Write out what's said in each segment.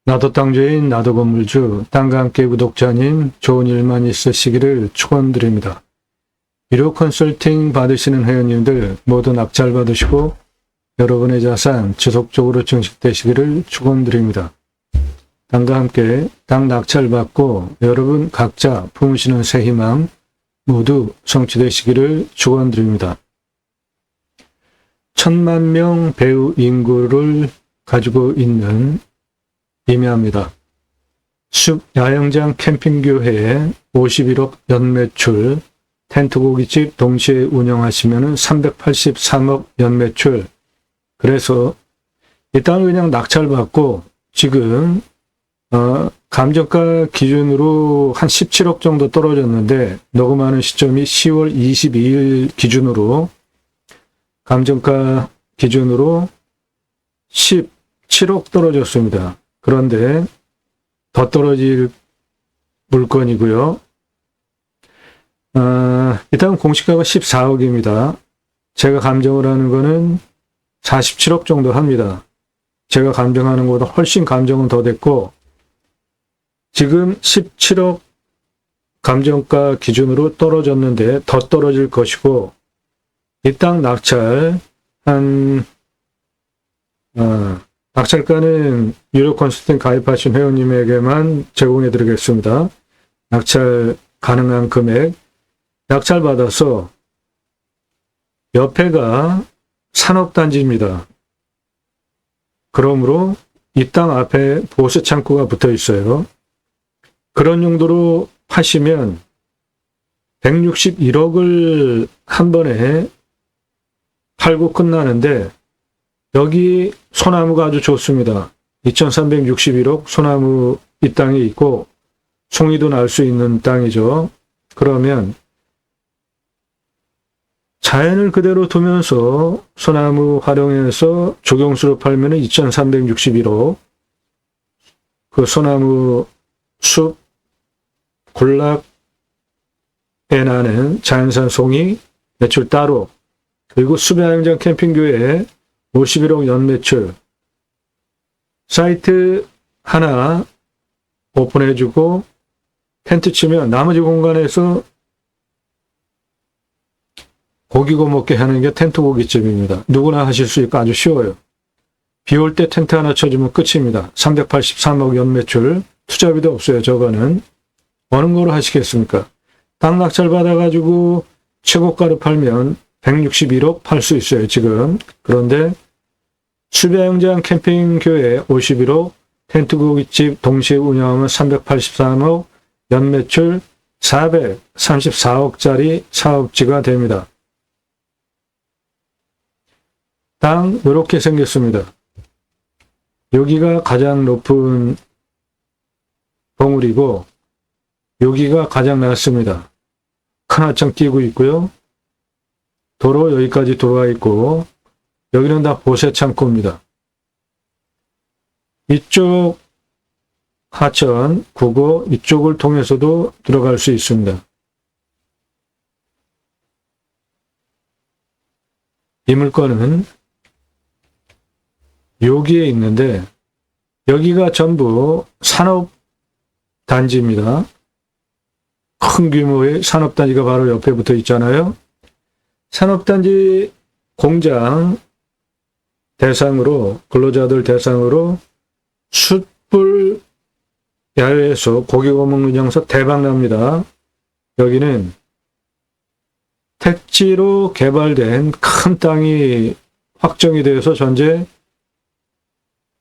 나도 땅주인 나도 건물주 땅과 함께 구독자님 좋은 일만 있으시기를 축원드립니다. 유료 컨설팅 받으시는 회원님들 모두 낙찰 받으시고 여러분의 자산 지속적으로 증식되시기를 축원드립니다. 땅과 함께 땅 낙찰 받고 여러분 각자 품으시는 새 희망 모두 성취되시기를 축원드립니다. 1000만 배우 인구를 가지고 있는 임야입니다. 숲 야영장 캠핑교회에 51억 연매출, 텐트 고깃집 동시에 운영하시면 383억 연매출. 그래서 이 땅을 그냥 낙찰받고 지금 감정가 기준으로 한 17억 정도 떨어졌는데 녹음하는 시점이 10월 22일 기준으로 감정가 기준으로 17억 떨어졌습니다. 그런데 더 떨어질 물건이고요. 일단 공시가가 14억입니다. 제가 감정을 하는 거는 47억 정도 합니다. 제가 감정하는 것보다 훨씬 감정은 더 됐고 지금 17억 감정가 기준으로 떨어졌는데 더 떨어질 것이고 이 땅 낙찰 낙찰가는 유료 컨설팅 가입하신 회원님에게만 제공해 드리겠습니다. 낙찰 가능한 금액 낙찰 받아서 옆에가 산업단지입니다. 그러므로 이 땅 앞에 보수 창고가 붙어 있어요. 그런 용도로 파시면 161억을 한 번에 팔고 끝나는데 여기 소나무가 아주 좋습니다. 2361억 소나무 이 땅에 있고 송이도 날 수 있는 땅이죠. 그러면 자연을 그대로 두면서 소나무 활용해서 조경수로 팔면 2361억 그 소나무 숲 군락에 나는 자연산 송이 매출 따로 그리고 숲야영장 캠핑교회 51억 연매출 사이트 하나 오픈해주고 텐트 치면 나머지 공간에서 고기 구워 먹게 하는 게 텐트 고깃집입니다. 누구나 하실 수 있고 아주 쉬워요. 비 올 때 텐트 하나 쳐주면 끝입니다. 383억 연매출 투자비도 없어요. 저거는 어느 거로 하시겠습니까? 땅 낙찰 받아가지고 최고가로 팔면 161억 팔 수 있어요. 지금. 그런데 숲야영장 캠핑교회 51억, 텐트 고깃집 동시에 운영하면 383억, 연매출 434억짜리 사업지가 됩니다. 땅 이렇게 생겼습니다. 여기가 가장 높은 봉우리고 여기가 가장 낮습니다. 큰 하청 띄고 있고요. 도로 여기까지 들어와 있고 여기는 다 보세 창고입니다. 이쪽 하천, 구고 이쪽을 통해서도 들어갈 수 있습니다. 이 물건은 여기에 있는데 여기가 전부 산업단지입니다. 큰 규모의 산업단지가 바로 옆에 붙어 있잖아요. 산업단지 공장 대상으로 근로자들 대상으로 숯불 야외에서 고기 구워 먹는 장소 대박납니다. 여기는 택지로 개발된 큰 땅이 확정이 되어서 현재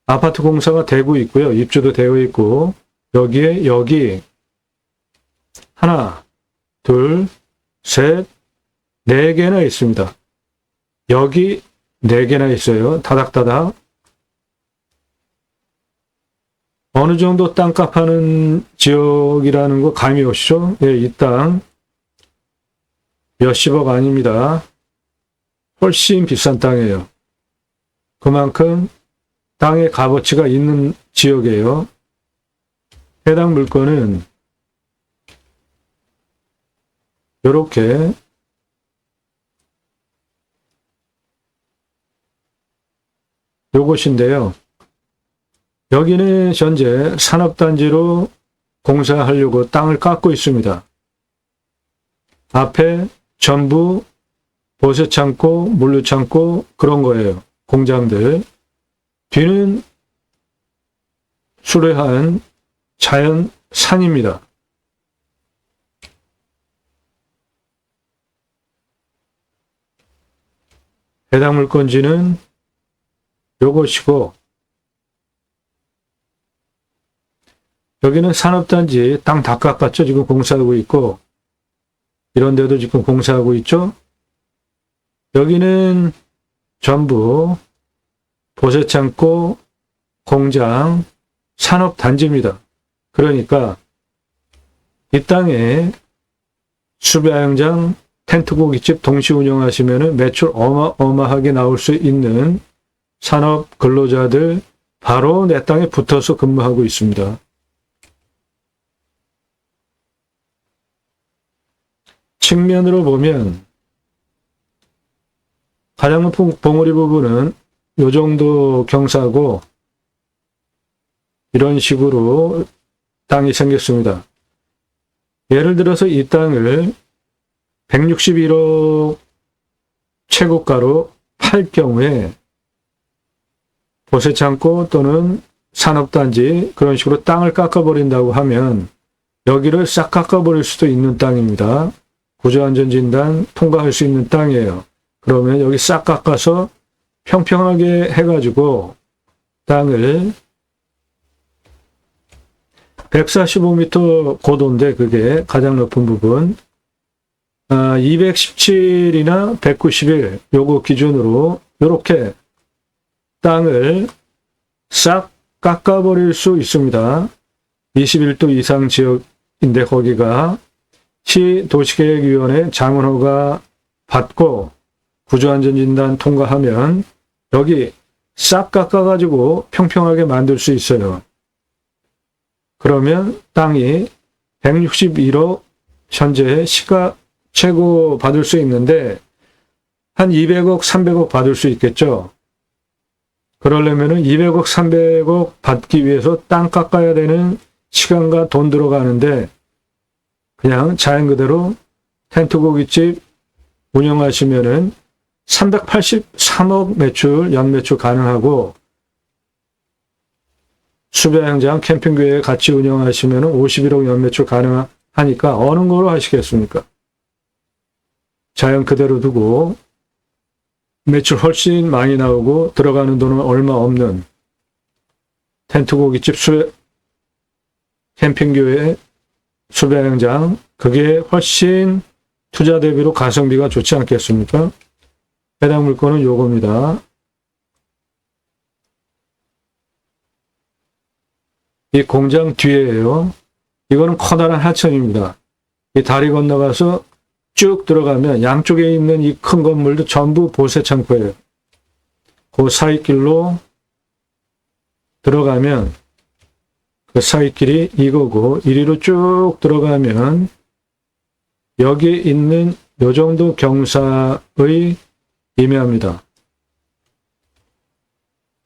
아파트 공사가 되고 있고요. 입주도 되어 있고 여기에 여기 하나, 둘, 셋, 네 개나 있습니다. 여기 네 개나 있어요. 다닥다닥. 어느 정도 땅값 하는 지역이라는 거 감이 오시죠? 예, 이 땅 몇십억 아닙니다. 훨씬 비싼 땅이에요. 그만큼 땅의 값어치가 있는 지역이에요. 해당 물건은 이렇게 요것인데요. 여기는 현재 산업단지로 공사하려고 땅을 깎고 있습니다. 앞에 전부 보세창고, 물류창고 그런 거예요. 공장들. 뒤는 수려한 자연 산입니다. 해당 물건지는 요것이고, 여기는 산업단지 땅 다 깎았죠. 지금 공사하고 있고, 이런 데도 지금 공사하고 있죠. 여기는 전부 보세창고, 공장, 산업단지입니다. 그러니까 이 땅에 수배양장, 텐트고깃집 동시 운영하시면 매출 어마어마하게 나올 수 있는 산업 근로자들 바로 내 땅에 붙어서 근무하고 있습니다. 측면으로 보면 가장 높은 봉우리 부분은 이 정도 경사고 이런 식으로 땅이 생겼습니다. 예를 들어서 이 땅을 161억 최고가로 팔 경우에 보세창고 또는 산업단지 그런 식으로 땅을 깎아버린다고 하면 여기를 싹 깎아버릴 수도 있는 땅입니다. 구조안전진단 통과할 수 있는 땅이에요. 그러면 여기 싹 깎아서 평평하게 해가지고 땅을 145m 고도인데 그게 가장 높은 부분 217이나 191 요거 기준으로 이렇게 땅을 싹 깎아버릴 수 있습니다. 21도 이상 지역인데 거기가 시도시계획위원회 장원허가 받고 구조안전진단 통과하면 여기 싹 깎아가지고 평평하게 만들 수 있어요. 그러면 땅이 161억 현재 시가 최고 받을 수 있는데 한 200억, 300억 받을 수 있겠죠. 그러려면은 200억, 300억 받기 위해서 땅 깎아야 되는 시간과 돈 들어가는데 그냥 자연 그대로 텐트고깃집 운영하시면은 383억 매출, 연매출 가능하고 수배양장 캠핑교회 같이 운영하시면 51억 연매출 가능하니까 어느 거로 하시겠습니까? 자연 그대로 두고 매출 훨씬 많이 나오고 들어가는 돈은 얼마 없는 텐트고깃집 캠핑교회 수배양장 그게 훨씬 투자 대비로 가성비가 좋지 않겠습니까? 해당 물건은 요겁니다. 이 공장 뒤에요. 이거는 커다란 하천입니다. 이 다리 건너가서 쭉 들어가면 양쪽에 있는 이 큰 건물도 전부 보세창고예요. 그 사이길로 들어가면 그 사이길이 이거고 이리로 쭉 들어가면 여기에 있는 요 정도 경사의 임야입니다.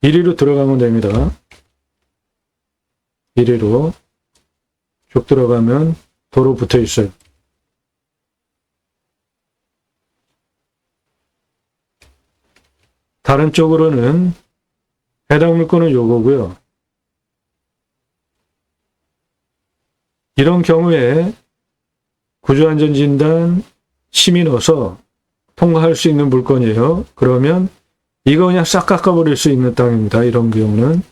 이리로 들어가면 됩니다. 이리로 쭉 들어가면 도로 붙어 있어요. 다른 쪽으로는 해당 물건은 요거고요. 이런 경우에 구조안전진단 심의 넣어서 통과할 수 있는 물건이에요. 그러면 이거 그냥 싹 깎아버릴 수 있는 땅입니다. 이런 경우는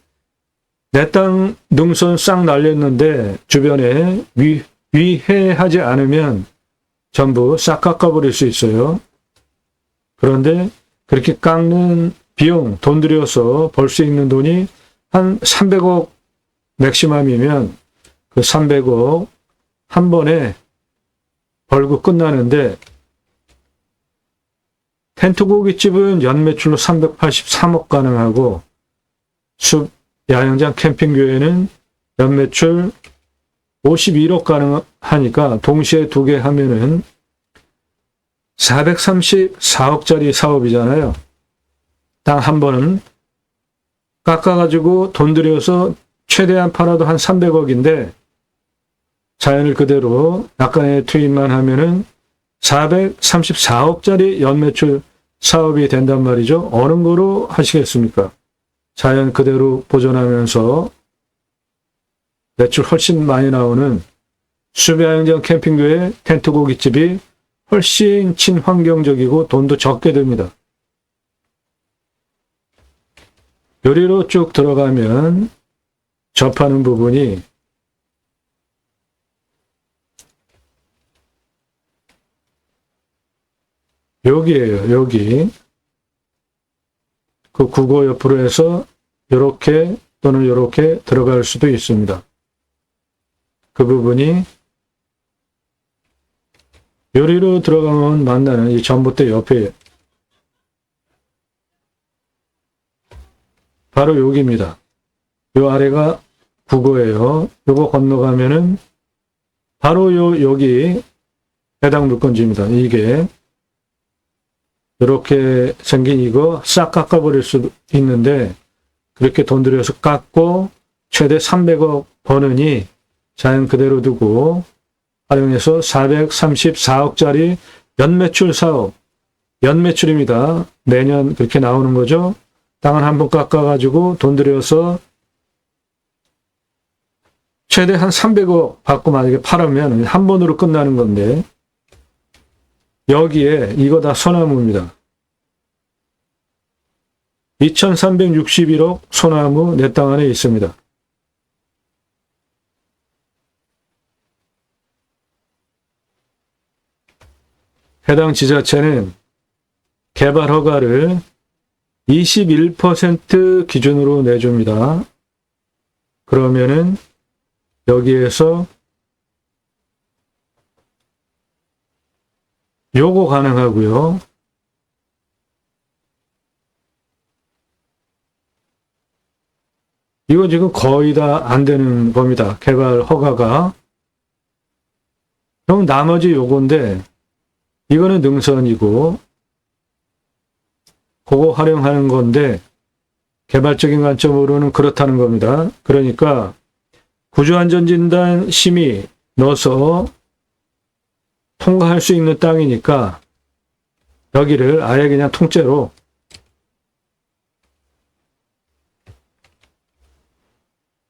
내 땅 능선 싹 날렸는데 주변에 위해하지 않으면 전부 싹 깎아버릴 수 있어요. 그런데 그렇게 깎는 비용, 돈 들여서 벌 수 있는 돈이 한 300억 맥시멈이면 그 300억 한 번에 벌고 끝나는데 텐트고깃집은 연매출로 383억 가능하고 야영장 캠핑교회는 연매출 51억 가능하니까 동시에 두 개 하면은 434억짜리 사업이잖아요. 땅 한 번은 깎아가지고 돈 들여서 최대한 팔아도 한 300억인데 자연을 그대로 약간의 투입만 하면은 434억짜리 연매출 사업이 된단 말이죠. 어느 거로 하시겠습니까? 자연 그대로 보존하면서 매출 훨씬 많이 나오는 수배야영장 캠핑교회 텐트 고깃집이 훨씬 친환경적이고 돈도 적게 듭니다. 요리로 쭉 들어가면 접하는 부분이 여기에요. 여기 그 국어 옆으로 해서 이렇게 또는 이렇게 들어갈 수도 있습니다. 그 부분이 요리로 들어가면 만나는 이 전봇대 옆에 바로 여기입니다. 요 아래가 국어예요. 요거 건너가면은 바로 여기 해당 물건지입니다. 이게 이렇게 생긴 이거 싹 깎아버릴 수 있는데 그렇게 돈 들여서 깎고 최대 300억 버느니 자연 그대로 두고 활용해서 434억짜리 연매출 사업, 연매출입니다. 매년 그렇게 나오는 거죠. 땅을 한번 깎아가지고 돈 들여서 최대 한 300억 받고 만약에 팔으면 한 번으로 끝나는 건데 여기에 이거 다 소나무입니다. 2361억 소나무 내 땅 안에 있습니다. 해당 지자체는 개발 허가를 21% 기준으로 내줍니다. 그러면은 여기에서 요거 가능하고요. 이거 지금 거의 다 안 되는 겁니다. 개발 허가가. 그럼 나머지 요건데 이거는 능선이고 그거 활용하는 건데 개발적인 관점으로는 그렇다는 겁니다. 그러니까 구조안전진단 심의 넣어서 통과할 수 있는 땅이니까 여기를 아예 그냥 통째로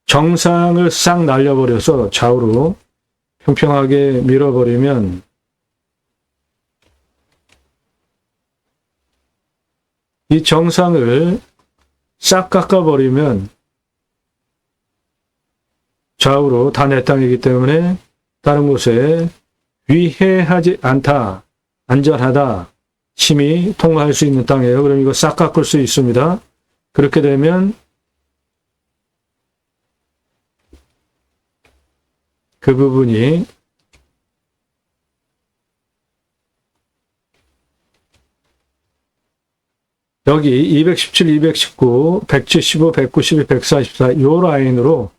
정상을 싹 날려버려서 좌우로 평평하게 밀어버리면 이 정상을 싹 깎아버리면 좌우로 다 내 땅이기 때문에 다른 곳에 위해하지 않다, 안전하다, 심의 통과할 수 있는 땅이에요. 그럼 이거 싹 깎을 수 있습니다. 그렇게 되면 그 부분이 여기 217, 219, 175, 192, 144 요 라인으로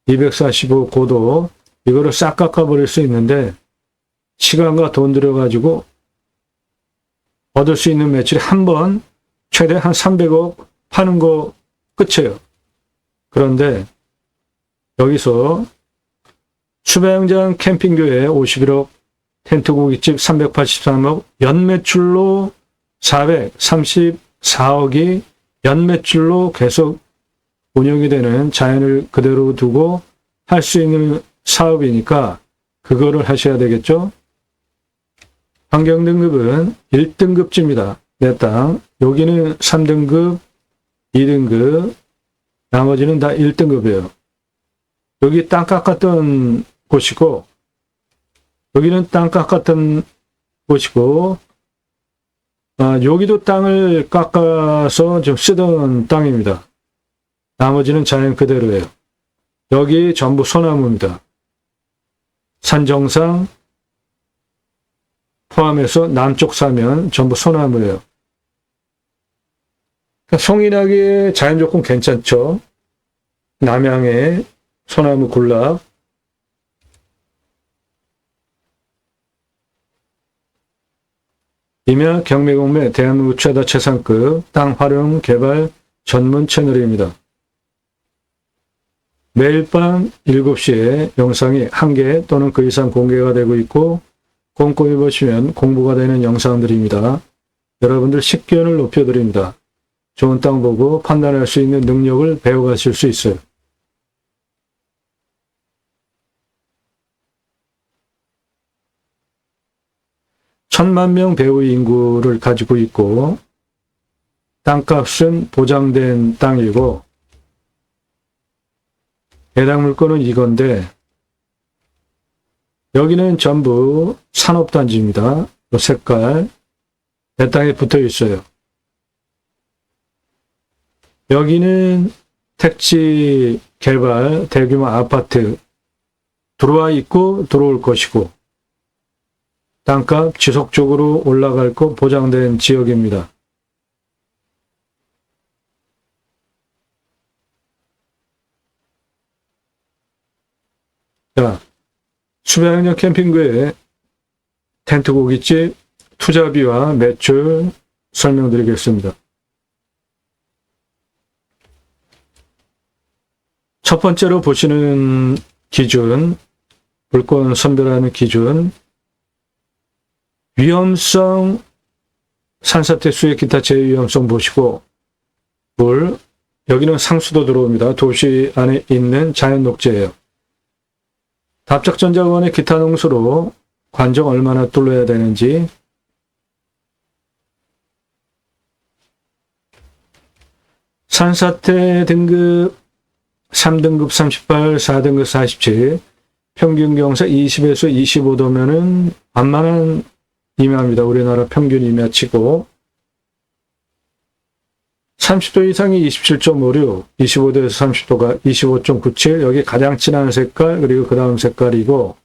245 고도 이거를 싹 깎아버릴 수 있는데 시간과 돈 들여가지고 얻을 수 있는 매출이 한 번 최대 한 300억 파는 거 끝이에요. 그런데 여기서 수배영장 캠핑교회 51억, 텐트 고깃집 383억, 연매출로 434억이 연매출로 계속 운영이 되는 자연을 그대로 두고 할 수 있는 사업이니까 그거를 하셔야 되겠죠. 환경등급은 1등급지입니다. 내 땅. 여기는 3등급, 2등급, 나머지는 다 1등급이에요. 여기 땅 깎았던 곳이고 여기는 땅 깎았던 곳이고 여기도 땅을 깎아서 좀 쓰던 땅입니다. 나머지는 자연 그대로예요. 여기 전부 소나무입니다. 산정상 포함해서 남쪽 사면 전부 소나무예요. 그러니까 송인하기에 자연 조건 괜찮죠. 남양의 소나무 군락, 임야 경매공매 대한민국 최다 최상급 땅 활용 개발 전문 채널입니다. 매일 밤 7시에 영상이 1개 또는 그 이상 공개가 되고 있고 꼼꼼히 보시면 공부가 되는 영상들입니다. 여러분들 식견을 높여드립니다. 좋은 땅 보고 판단할 수 있는 능력을 배워가실 수 있어요. 천만 명 배우 인구를 가지고 있고 땅값은 보장된 땅이고 해당 물건은 이건데 여기는 전부 산업단지입니다. 이 색깔 내 땅에 붙어 있어요. 여기는 택지 개발 대규모 아파트 들어와 있고 들어올 것이고 땅값 지속적으로 올라갈 거 보장된 지역입니다. 자, 수배학년 캠핑구의 텐트 고깃집 투자비와 매출 설명드리겠습니다. 첫 번째로 보시는 기준, 물건 선별하는 기준, 위험성, 산사태 수액 기타 제위험성 보시고 물, 여기는 상수도 들어옵니다. 도시 안에 있는 자연 녹지예요. 답작전자원의 기타 농수로 관정 얼마나 뚫어야 되는지, 산사태 등급 3등급 38, 4등급 47, 평균 경사 20에서 25도면은 완만한 임야입니다. 우리나라 평균 임야치고 30도 이상이 27.56, 25도에서 30도가 25.97, 여기 가장 진한 색깔, 그리고 그 다음 색깔이고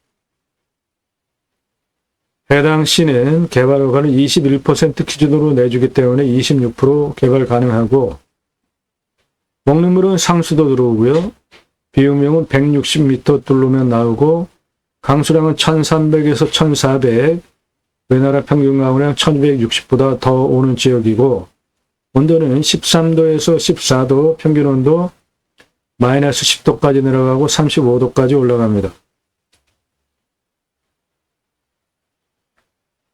해당 시는 개발 허가를 21% 기준으로 내주기 때문에 26% 개발 가능하고 먹는 물은 상수도 들어오고요. 비용명은 160m 뚫으면 나오고 강수량은 1300에서 1400, 우리나라 평균 강우량 1260보다 더 오는 지역이고 온도는 13도에서 14도, 평균 온도 마이너스 10도까지 내려가고 35도까지 올라갑니다.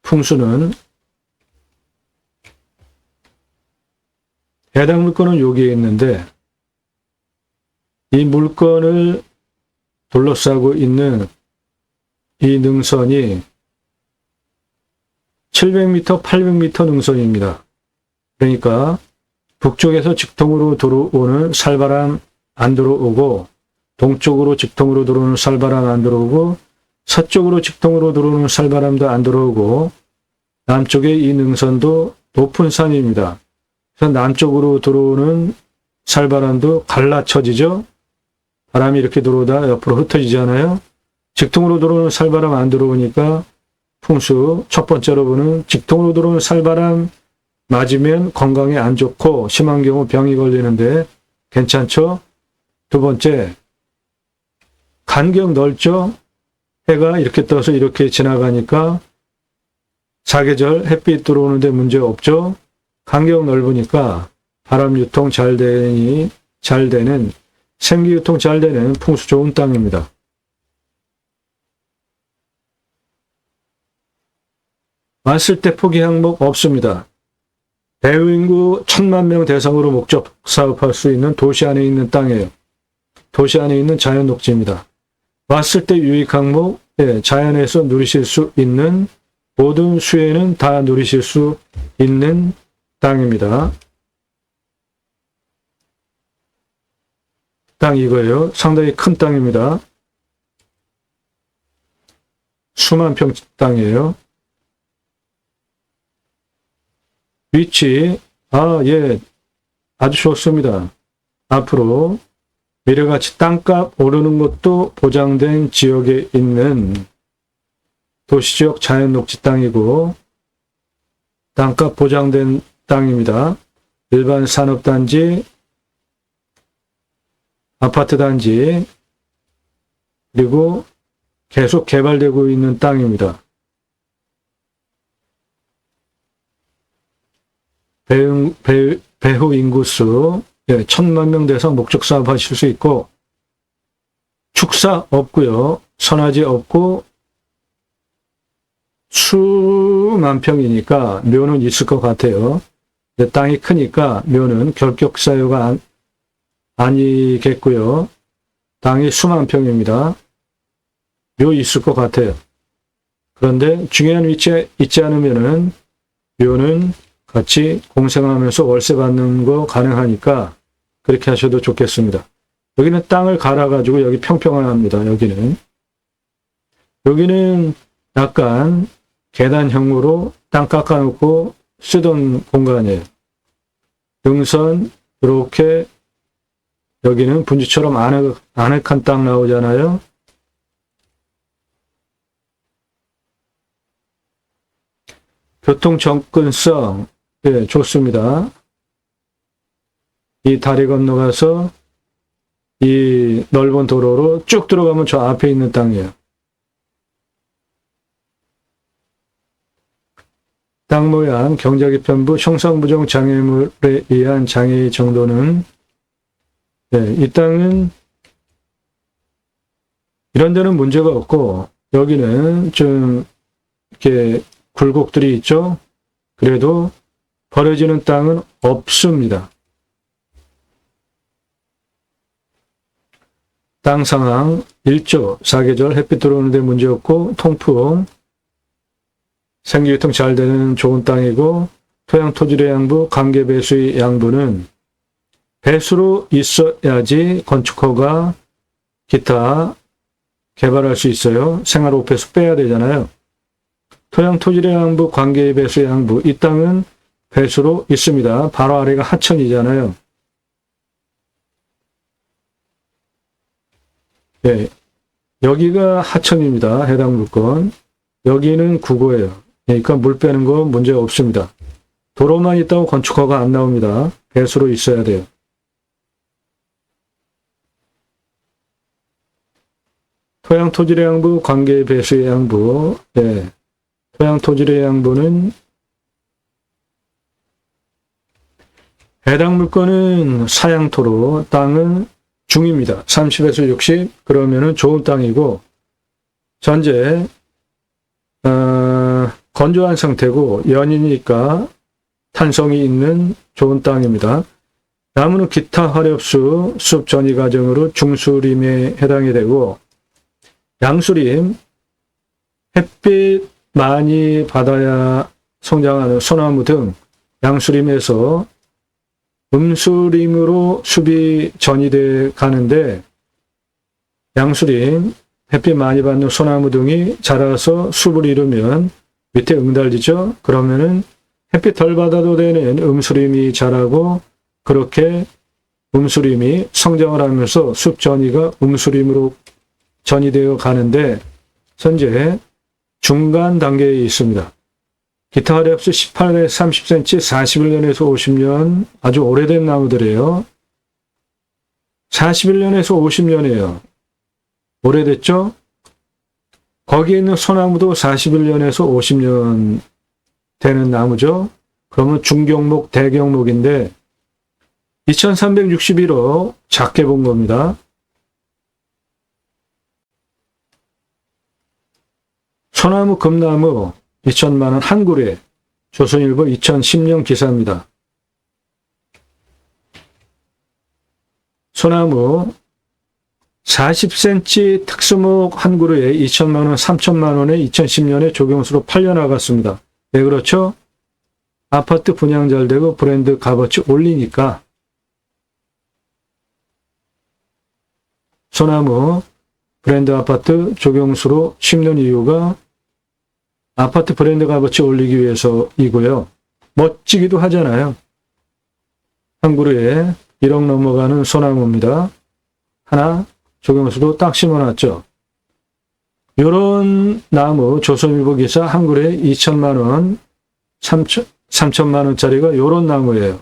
풍수는 해당 물건은 여기에 있는데 이 물건을 둘러싸고 있는 이 능선이 700m, 800m 능선입니다. 그러니까 북쪽에서 직통으로 들어오는 살바람 안 들어오고 동쪽으로 직통으로 들어오는 살바람 안 들어오고 서쪽으로 직통으로 들어오는 살바람도 안 들어오고 남쪽에 이 능선도 높은 산입니다. 그래서 남쪽으로 들어오는 살바람도 갈라쳐지죠. 바람이 이렇게 들어오다 옆으로 흩어지잖아요. 직통으로 들어오는 살바람 안 들어오니까 풍수 첫 번째로 보는 직통으로 들어오는 살바람 맞으면 건강에 안 좋고 심한 경우 병이 걸리는데 괜찮죠? 두 번째, 간격 넓죠? 해가 이렇게 떠서 이렇게 지나가니까 사계절 햇빛 들어오는데 문제 없죠? 간격 넓으니까 바람 유통 잘 되는 생기 유통 잘 되는 풍수 좋은 땅입니다. 왔을 때 포기 항목 없습니다. 배우 인구 1000만 명 대상으로 목적 사업할 수 있는 도시 안에 있는 땅이에요. 도시 안에 있는 자연 녹지입니다. 왔을 때 유익 항목, 자연에서 누리실 수 있는 모든 수혜는 다 누리실 수 있는 땅입니다. 땅 이거예요. 상당히 큰 땅입니다. 수만 평 땅이에요. 위치, 아주 좋습니다. 앞으로 미래같이 땅값 오르는 것도 보장된 지역에 있는 도시지역 자연녹지 땅이고 땅값 보장된 땅입니다. 일반 산업단지, 아파트단지, 그리고 계속 개발되고 있는 땅입니다. 배후 인구수 예, 1,000만 명 대상 목적 사업 하실 수 있고, 축사 없고요. 선화지 없고, 수만 평이니까 묘는 있을 것 같아요. 땅이 크니까 묘는 결격 사유가 아니겠고요. 땅이 수만 평입니다. 묘 있을 것 같아요. 그런데 중요한 위치에 있지 않으면은 묘는 같이 공생하면서 월세 받는 거 가능하니까 그렇게 하셔도 좋겠습니다. 여기는 땅을 갈아가지고 여기 평평합니다. 여기는 약간 계단형으로 땅 깎아놓고 쓰던 공간이에요. 능선 이렇게 여기는 분지처럼 아늑한 땅 나오잖아요. 교통 접근성 예, 좋습니다. 이 다리 건너가서 이 넓은 도로로 쭉 들어가면 저 앞에 있는 땅이에요. 땅 모양, 경작의 편부, 형상부정 장애물에 의한 장애의 정도는 예, 이 땅은 이런 데는 문제가 없고 여기는 좀 이렇게 굴곡들이 있죠. 그래도 버려지는 땅은 없습니다. 땅 상황 1조, 사계절 햇빛 들어오는 데 문제 없고 통풍, 생기유통 잘 되는 좋은 땅이고 토양 토질의 양부, 관계 배수의 양부는 배수로 있어야지 건축허가 기타 개발할 수 있어요. 생활 오폐수 빼야 되잖아요. 토양 토질의 양부, 관계 배수의 양부, 이 땅은 배수로 있습니다. 바로 아래가 하천이잖아요. 예, 여기가 하천입니다. 해당 물건. 여기는 구고예요. 그러니까 물 빼는 거 문제 없습니다. 도로만 있다고 건축허가 안 나옵니다. 배수로 있어야 돼요. 토양 토질의 양부, 관계 배수의 양부. 예, 토양 토질의 양부는 해당 물건은 사양토로, 땅은 중입니다. 30에서 60, 그러면은 좋은 땅이고, 현재, 건조한 상태고, 연이니까 탄성이 있는 좋은 땅입니다. 나무는 기타 화렵수, 숲 전이 과정으로 중수림에 해당이 되고, 양수림, 햇빛 많이 받아야 성장하는 소나무 등 양수림에서 음수림으로 숲이 전이돼 가는데 양수림, 햇빛 많이 받는 소나무 등이 자라서 숲을 이루면 밑에 응달리죠. 그러면은 햇빛 덜 받아도 되는 음수림이 자라고 그렇게 음수림이 성장을 하면서 숲 전이가 음수림으로 전이되어 가는데 현재 중간 단계에 있습니다. 기타 화렵수 18에서 30cm, 41년에서 50년 아주 오래된 나무들이에요. 41년에서 50년이에요. 오래됐죠? 거기에 있는 소나무도 41년에서 50년 되는 나무죠. 그러면 중경목, 대경목인데 2361호 작게 본 겁니다. 소나무, 금나무 2천만 원 한 그루에 조선일보 2010년 기사입니다. 소나무 40cm 특수목 한 그루에 2천만 원, 3천만 원에 2010년에 조경수로 팔려나갔습니다. 왜 그렇죠? 아파트 분양 잘 되고 브랜드 값어치 올리니까. 소나무 브랜드 아파트 조경수로 심는 이유가 아파트 브랜드 값어치 올리기 위해서이고요. 멋지기도 하잖아요. 한 그루에 1억 넘어가는 소나무입니다. 하나 조경수로 딱 심어놨죠. 요런 나무 조선일보 기사 한 그루에 2천만 원, 3천만 원짜리가 요런 나무예요.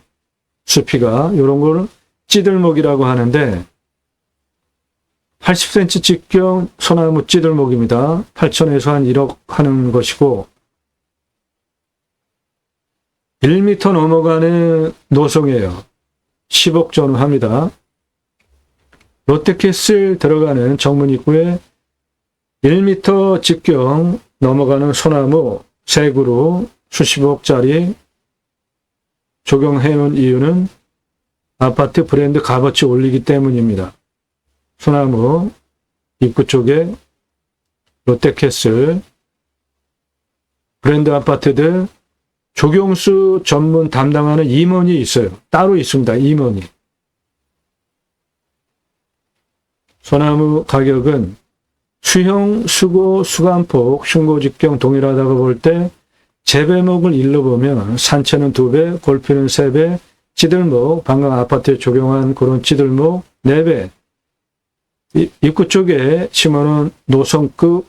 수피가 요런 걸 찌들목이라고 하는데 80cm 직경 소나무 찌들목입니다. 8천에서 한 1억 하는 것이고 1m 넘어가는 노송이에요. 10억 전후합니다. 롯데캐슬 들어가는 정문 입구에 1m 직경 넘어가는 소나무 3그루 수십억짜리 조경해놓은 이유는 아파트 브랜드 값어치 올리기 때문입니다. 소나무 입구 쪽에 롯데캐슬 브랜드 아파트들 조경수 전문 담당하는 임원이 있어요. 따로 있습니다. 임원이. 소나무 가격은 수형, 수고, 수간폭, 흉고 직경 동일하다고 볼 때 재배목을 일러 보면 산채는 2배, 골피는 3배, 찌들목, 방금 아파트에 적용한 그런 찌들목 4배, 입구 쪽에 심어놓은 노선급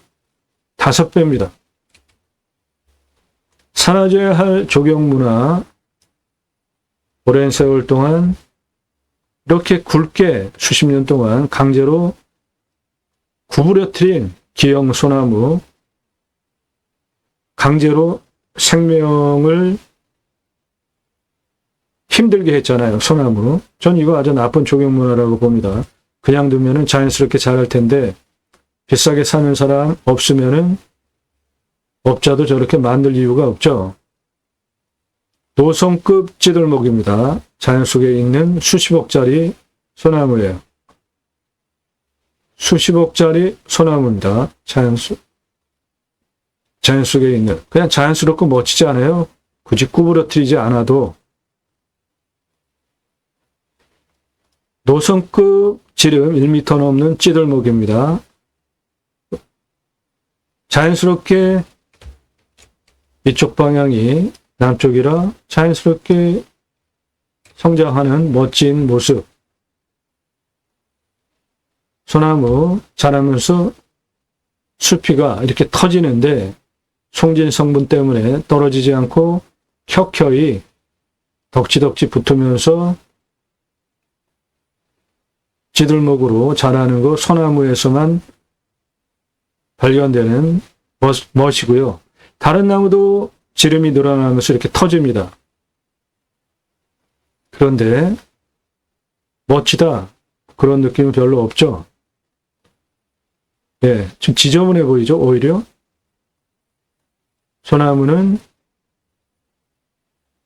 5배입니다. 사라져야 할 조경문화, 오랜 세월 동안 이렇게 굵게 수십 년 동안 강제로 구부러뜨린 기형 소나무, 강제로 생명을 힘들게 했잖아요. 소나무. 전 이거 아주 나쁜 조경문화라고 봅니다. 그냥 두면은 자연스럽게 자랄 텐데 비싸게 사는 사람 없으면은 업자도 저렇게 만들 이유가 없죠. 노선급 찌들목입니다. 자연 속에 있는 수십억짜리 소나무예요. 수십억짜리 소나무입니다. 자연 속에 있는. 그냥 자연스럽고 멋지지 않아요? 굳이 구부러뜨리지 않아도. 노선급 지름 1m 넘는 찌들목입니다. 자연스럽게 이쪽 방향이 남쪽이라 자연스럽게 성장하는 멋진 모습. 소나무 자라면서 수피가 이렇게 터지는데 송진 성분 때문에 떨어지지 않고 켜켜이 덕지덕지 붙으면서 지들목으로 자라는 거 소나무에서만 발견되는 멋이고요. 다른 나무도 지름이 늘어나면서 이렇게 터집니다. 그런데 멋지다 그런 느낌은 별로 없죠. 예, 좀 지저분해 보이죠, 오히려. 소나무는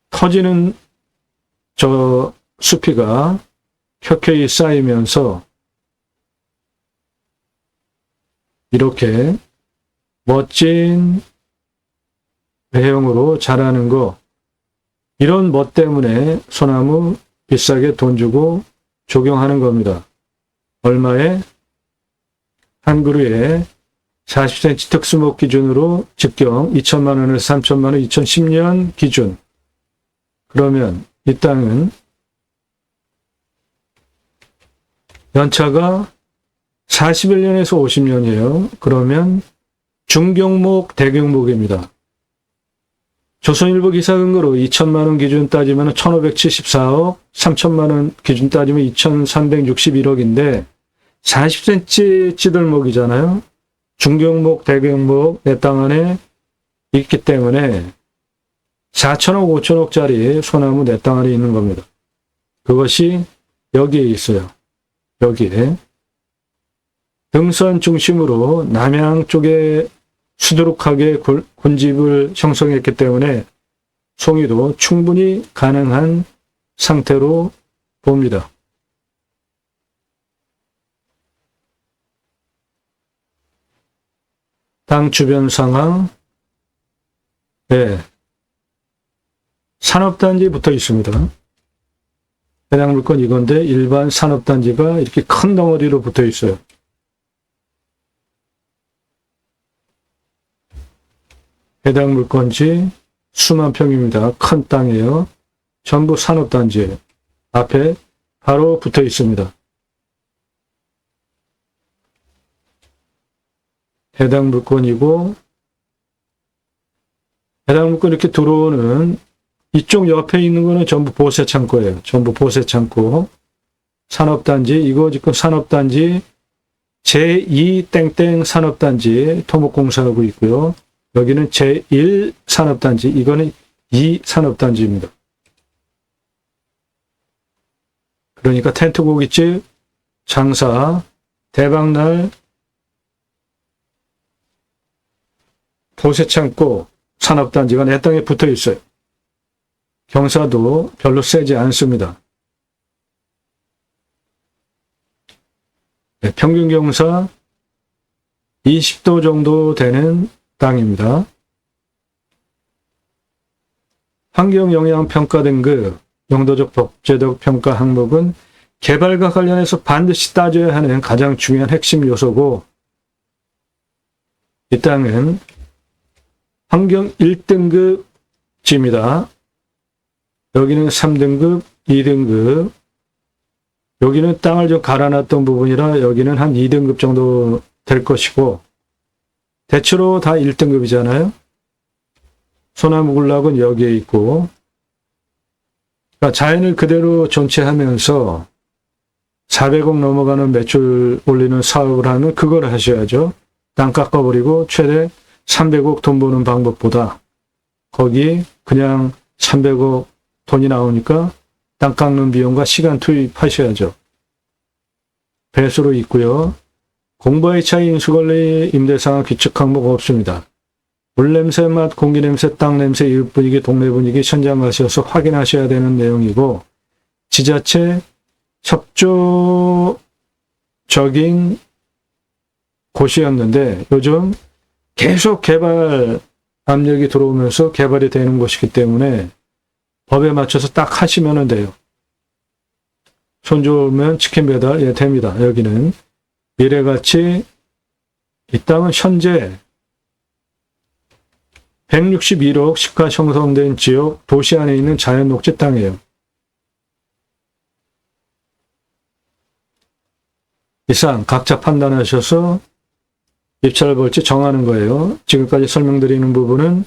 터지는 저 수피가 켜켜이 쌓이면서 이렇게 멋진 외형으로 자라는 거, 이런 멋 때문에 소나무 비싸게 돈 주고 조경하는 겁니다. 얼마에? 한 그루에 40cm 특수목 기준으로 직경 2천만 원에서 3천만 원, 2010년 기준. 그러면 이 땅은 연차가 41년에서 50년이에요. 그러면 중경목, 대경목입니다. 조선일보 기사 근거로 2천만 원 기준 따지면 1574억, 3천만 원 기준 따지면 2361억인데 40cm 찌들목이잖아요. 중경목, 대경목 내 땅 안에 있기 때문에 4천억, 5천억짜리 소나무 내 땅 안에 있는 겁니다. 그것이 여기에 있어요. 여기에. 등선 중심으로 남양 쪽에 수두룩하게 군집을 형성했기 때문에 송이도 충분히 가능한 상태로 봅니다. 땅 주변 상황, 네. 산업단지 붙어 있습니다. 해당 물건 이건데 일반 산업단지가 이렇게 큰 덩어리로 붙어 있어요. 해당 물건지 수만 평입니다. 큰 땅이에요. 전부 산업단지예요. 앞에 바로 붙어 있습니다. 해당 물건이고, 해당 물건 이렇게 들어오는 이쪽 옆에 있는 거는 전부 보세 창고예요. 전부 보세 창고. 산업단지, 이거 지금 산업단지 제2 산업단지 토목공사하고 있고요. 여기는 제1 산업단지, 이거는 2 산업단지입니다. 그러니까 텐트 고깃집, 장사, 대박날, 보세창고, 산업단지가 내 땅에 붙어 있어요. 경사도 별로 세지 않습니다. 네, 평균 경사 20도 정도 되는 땅입니다. 환경영향평가 등급, 용도적 법제적 평가 항목은 개발과 관련해서 반드시 따져야 하는 가장 중요한 핵심 요소고, 이 땅은 환경 1등급지입니다. 여기는 3등급, 2등급, 여기는 땅을 좀 갈아놨던 부분이라 여기는 한 2등급 정도 될 것이고, 대체로 다 1등급이잖아요. 소나무 군락은 여기에 있고, 그러니까 자연을 그대로 존치하면서 400억 넘어가는 매출 올리는 사업을 하면 그걸 하셔야죠. 땅 깎아버리고 최대 300억 돈 버는 방법보다 거기 그냥 300억 돈이 나오니까 땅 깎는 비용과 시간 투입하셔야죠. 배수로 있고요. 공부의 차이, 인수관리, 임대상황 규칙 항목 없습니다. 물냄새, 맛, 공기냄새, 땅냄새, 이웃 분위기, 동네 분위기 현장 가셔서 확인하셔야 되는 내용이고, 지자체 협조적인 곳이었는데 요즘 계속 개발 압력이 들어오면서 개발이 되는 곳이기 때문에 법에 맞춰서 딱 하시면 돼요. 손 좋으면 치킨 배달, 예, 됩니다. 여기는 미래가치, 이 땅은 현재 161억 시가 형성된 지역, 도시 안에 있는 자연 녹지 땅이에요. 이상 각자 판단하셔서 입찰 볼지 정하는 거예요. 지금까지 설명드리는 부분은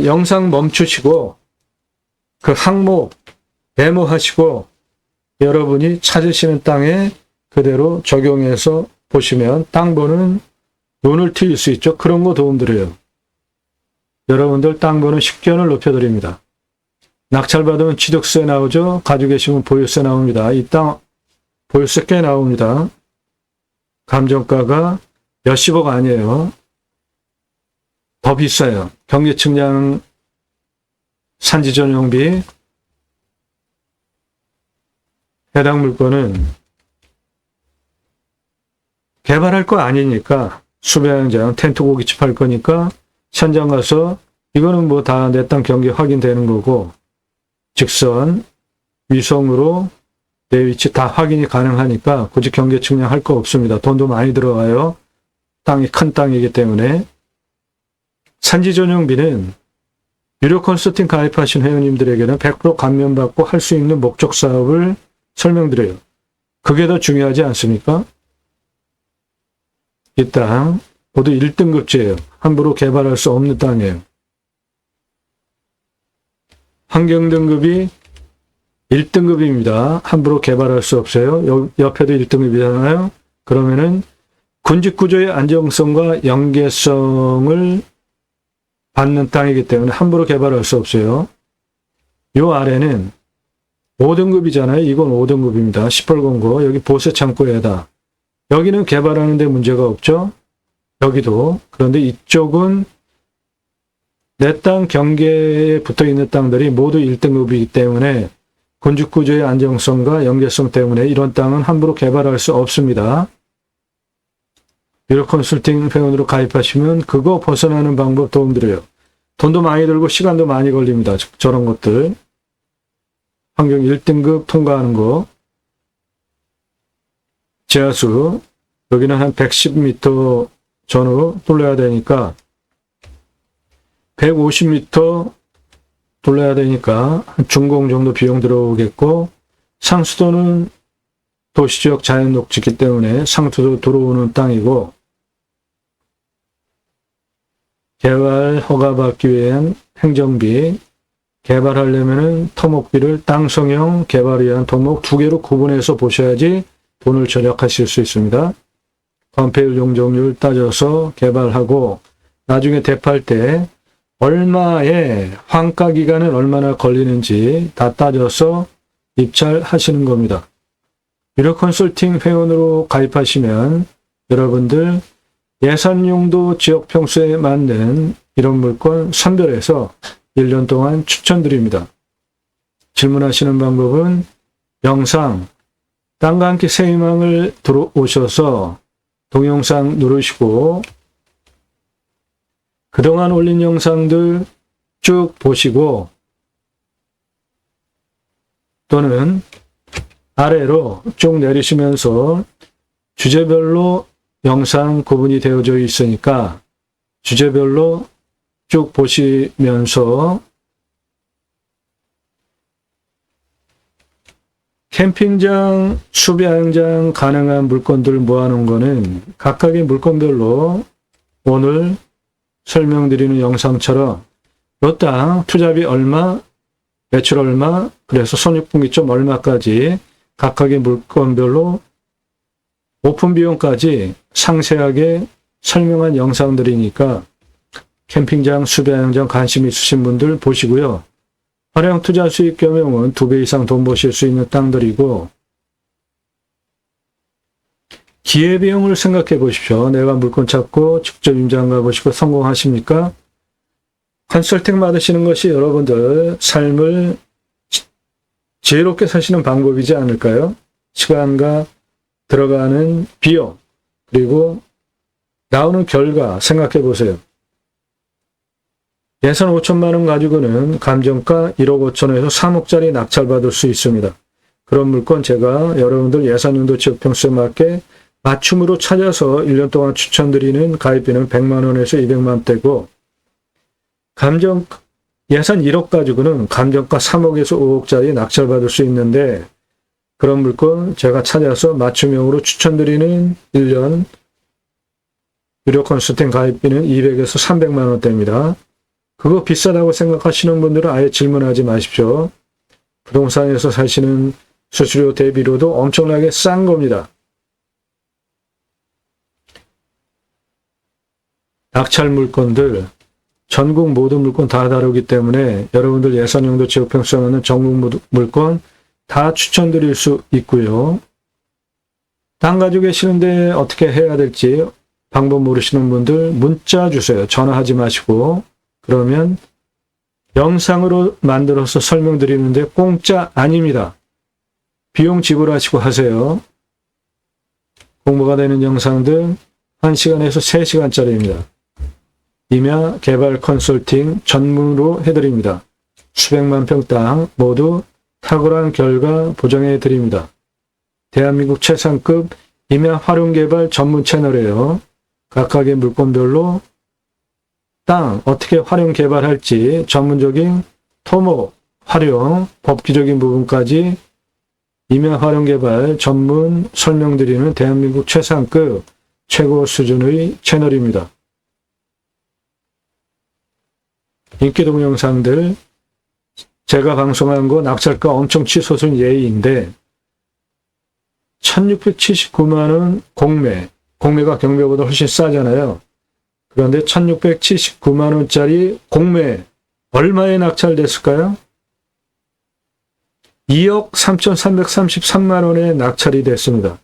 영상 멈추시고 그 항목 메모하시고 여러분이 찾으시는 땅에 그대로 적용해서 보시면 땅 보는 눈을 트일 수 있죠. 그런 거 도움드려요. 여러분들 땅 보는 식견을 높여드립니다. 낙찰받으면 취득세 나오죠. 가지고 계시면 보유세 나옵니다. 이 땅 보유세 꽤 나옵니다. 감정가가 몇십억 아니에요. 더 비싸요. 경기 측량 산지 전용비, 해당 물건은 개발할 거 아니니까 수배현장 텐트 고깃집 할 거니까 현장 가서 이거는 뭐 다 내 땅 경기 확인되는 거고, 직선 위성으로 내 위치 다 확인이 가능하니까 굳이 경계 측량할 거 없습니다. 돈도 많이 들어가요. 땅이 큰 땅이기 때문에. 산지 전용비는 유료 컨설팅 가입하신 회원님들에게는 100% 감면받고 할 수 있는 목적 사업을 설명드려요. 그게 더 중요하지 않습니까? 이 땅 모두 1등급지예요. 함부로 개발할 수 없는 땅이에요. 환경등급이 1등급입니다. 함부로 개발할 수 없어요. 옆에도 1등급이잖아요. 그러면은 군집구조의 안정성과 연계성을 받는 땅이기 때문에 함부로 개발할 수 없어요. 요 아래는 5등급이잖아요. 이건 5등급입니다. 시뻘건거 여기 보세창고에다. 여기는 개발하는 데 문제가 없죠. 여기도. 그런데 이쪽은 내 땅 경계에 붙어있는 땅들이 모두 1등급이기 때문에 건축구조의 안정성과 연계성 때문에 이런 땅은 함부로 개발할 수 없습니다. 유료 컨설팅 회원으로 가입하시면 그거 벗어나는 방법 도움드려요. 돈도 많이 들고 시간도 많이 걸립니다. 저런 것들. 환경 1등급 통과하는 거. 지하수. 여기는 한 110m 전후 뚫려야 되니까 150m 뚫려야 되니까 준공 정도 비용 들어오겠고, 상수도는 도시지역 자연 녹지기 때문에 상수도 들어오는 땅이고, 개발 허가 받기 위한 행정비, 개발하려면은 토목비를 땅 성형 개발을 위한 토목 2개로 구분해서 보셔야지 돈을 절약하실 수 있습니다. 건폐율 용적률 따져서 개발하고 나중에 대파할 때 얼마의 환가 기간은 얼마나 걸리는지 다 따져서 입찰하시는 겁니다. 유료 컨설팅 회원으로 가입하시면 여러분들 예산용도 지역 평수에 맞는 이런 물건 선별해서 1년 동안 추천드립니다. 질문하시는 방법은 영상 땅과 함께 새 희망을 들어오셔서 동영상 누르시고 그동안 올린 영상들 쭉 보시고 또는 아래로 쭉 내리시면서 주제별로 영상 구분이 되어져 있으니까 주제별로 쭉 보시면서 캠핑장, 수배양장 가능한 물건들 모아놓은 거는 각각의 물건별로 오늘 설명드리는 영상처럼 요 땅 투자비 얼마, 매출 얼마, 그래서 손익분기점 얼마까지 각각의 물건별로 오픈 비용까지 상세하게 설명한 영상들이니까 캠핑장, 수배양장 관심 있으신 분들 보시고요. 활용 투자 수익 겸용은 2배 이상 돈 버실 수 있는 땅들이고 기회비용을 생각해 보십시오. 내가 물건 찾고 직접 임장 가보시고 성공하십니까? 컨설팅 받으시는 것이 여러분들 삶을 지혜롭게 사시는 방법이지 않을까요? 시간과 들어가는 비용 그리고 나오는 결과 생각해 보세요. 예산 5천만 원 가지고는 감정가 1억 5천에서 3억짜리 낙찰받을 수 있습니다. 그런 물건 제가 여러분들 예산용도 지역평수에 맞게 맞춤으로 찾아서 1년 동안 추천드리는 가입비는 100만 원에서 200만 대고 예산 1억 가지고는 감정가 3억에서 5억짜리 낙찰받을 수 있는데 그런 물건 제가 찾아서 맞춤형으로 추천드리는 1년 유료 컨설팅 가입비는 200에서 300만 원대입니다. 그거 비싸다고 생각하시는 분들은 아예 질문하지 마십시오. 부동산에서 사시는 수수료 대비료도 엄청나게 싼 겁니다. 낙찰 물건들, 전국 모든 물건 다 다르기 때문에 여러분들 예산용도 지역평수에 맞는 전국 물건 다 추천드릴 수 있고요. 땅 가지고 계시는데 어떻게 해야 될지 방법 모르시는 분들 문자 주세요. 전화하지 마시고. 그러면 영상으로 만들어서 설명드리는데 공짜 아닙니다. 비용 지불하시고 하세요. 공부가 되는 영상들 1시간에서 3시간짜리입니다. 임야 개발 컨설팅 전문으로 해드립니다. 수백만 평 땅 모두 탁월한 결과 보장해 드립니다. 대한민국 최상급 임야 활용개발 전문 채널이에요. 각각의 물건별로 땅 어떻게 활용 개발할지 전문적인 토목, 활용, 법규적인 부분까지 임야 활용 개발 전문 설명드리는 대한민국 최상급 최고 수준의 채널입니다. 인기 동영상들 제가 방송한 거 낙찰가 엄청 치솟은 예의인데 1679만 원 공매가 경매보다 훨씬 싸잖아요. 그런데 1679만 원짜리 공매 얼마에 낙찰됐을까요? 2억 3,333만 원에 낙찰이 됐습니다.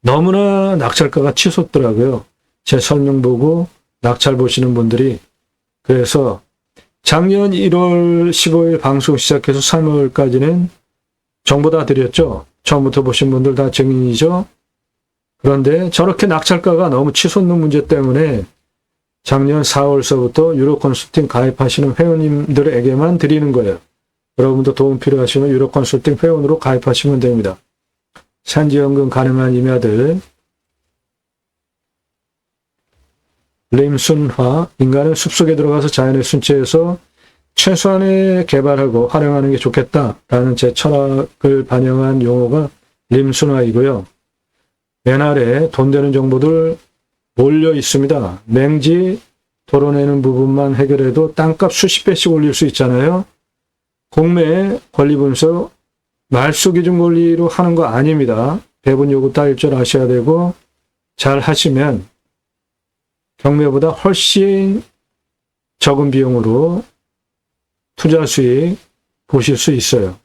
너무나 낙찰가가 치솟더라고요. 제 설명 보고 낙찰 보시는 분들이. 그래서 작년 1월 15일 방송 시작해서 3월까지는 정보 다 드렸죠. 처음부터 보신 분들 다 증인이죠. 그런데 저렇게 낙찰가가 너무 치솟는 문제 때문에 작년 4월서부터 유료 컨설팅 가입하시는 회원님들에게만 드리는 거예요. 여러분도 도움 필요하시면 유료 컨설팅 회원으로 가입하시면 됩니다. 산지연금 가능한 임야들, 림순화, 인간은 숲속에 들어가서 자연의 순체에서 최소한의 개발하고 활용하는 게 좋겠다라는 제 철학을 반영한 용어가 림순화이고요. 맨 아래 돈 되는 정보들 몰려 있습니다. 맹지 덜어내는 부분만 해결해도 땅값 수십 배씩 올릴 수 있잖아요. 공매 권리 분석 말소 기준 권리로 하는 거 아닙니다. 배분 요구 따일 줄 아셔야 되고 잘 하시면 경매보다 훨씬 적은 비용으로 투자 수익 보실 수 있어요.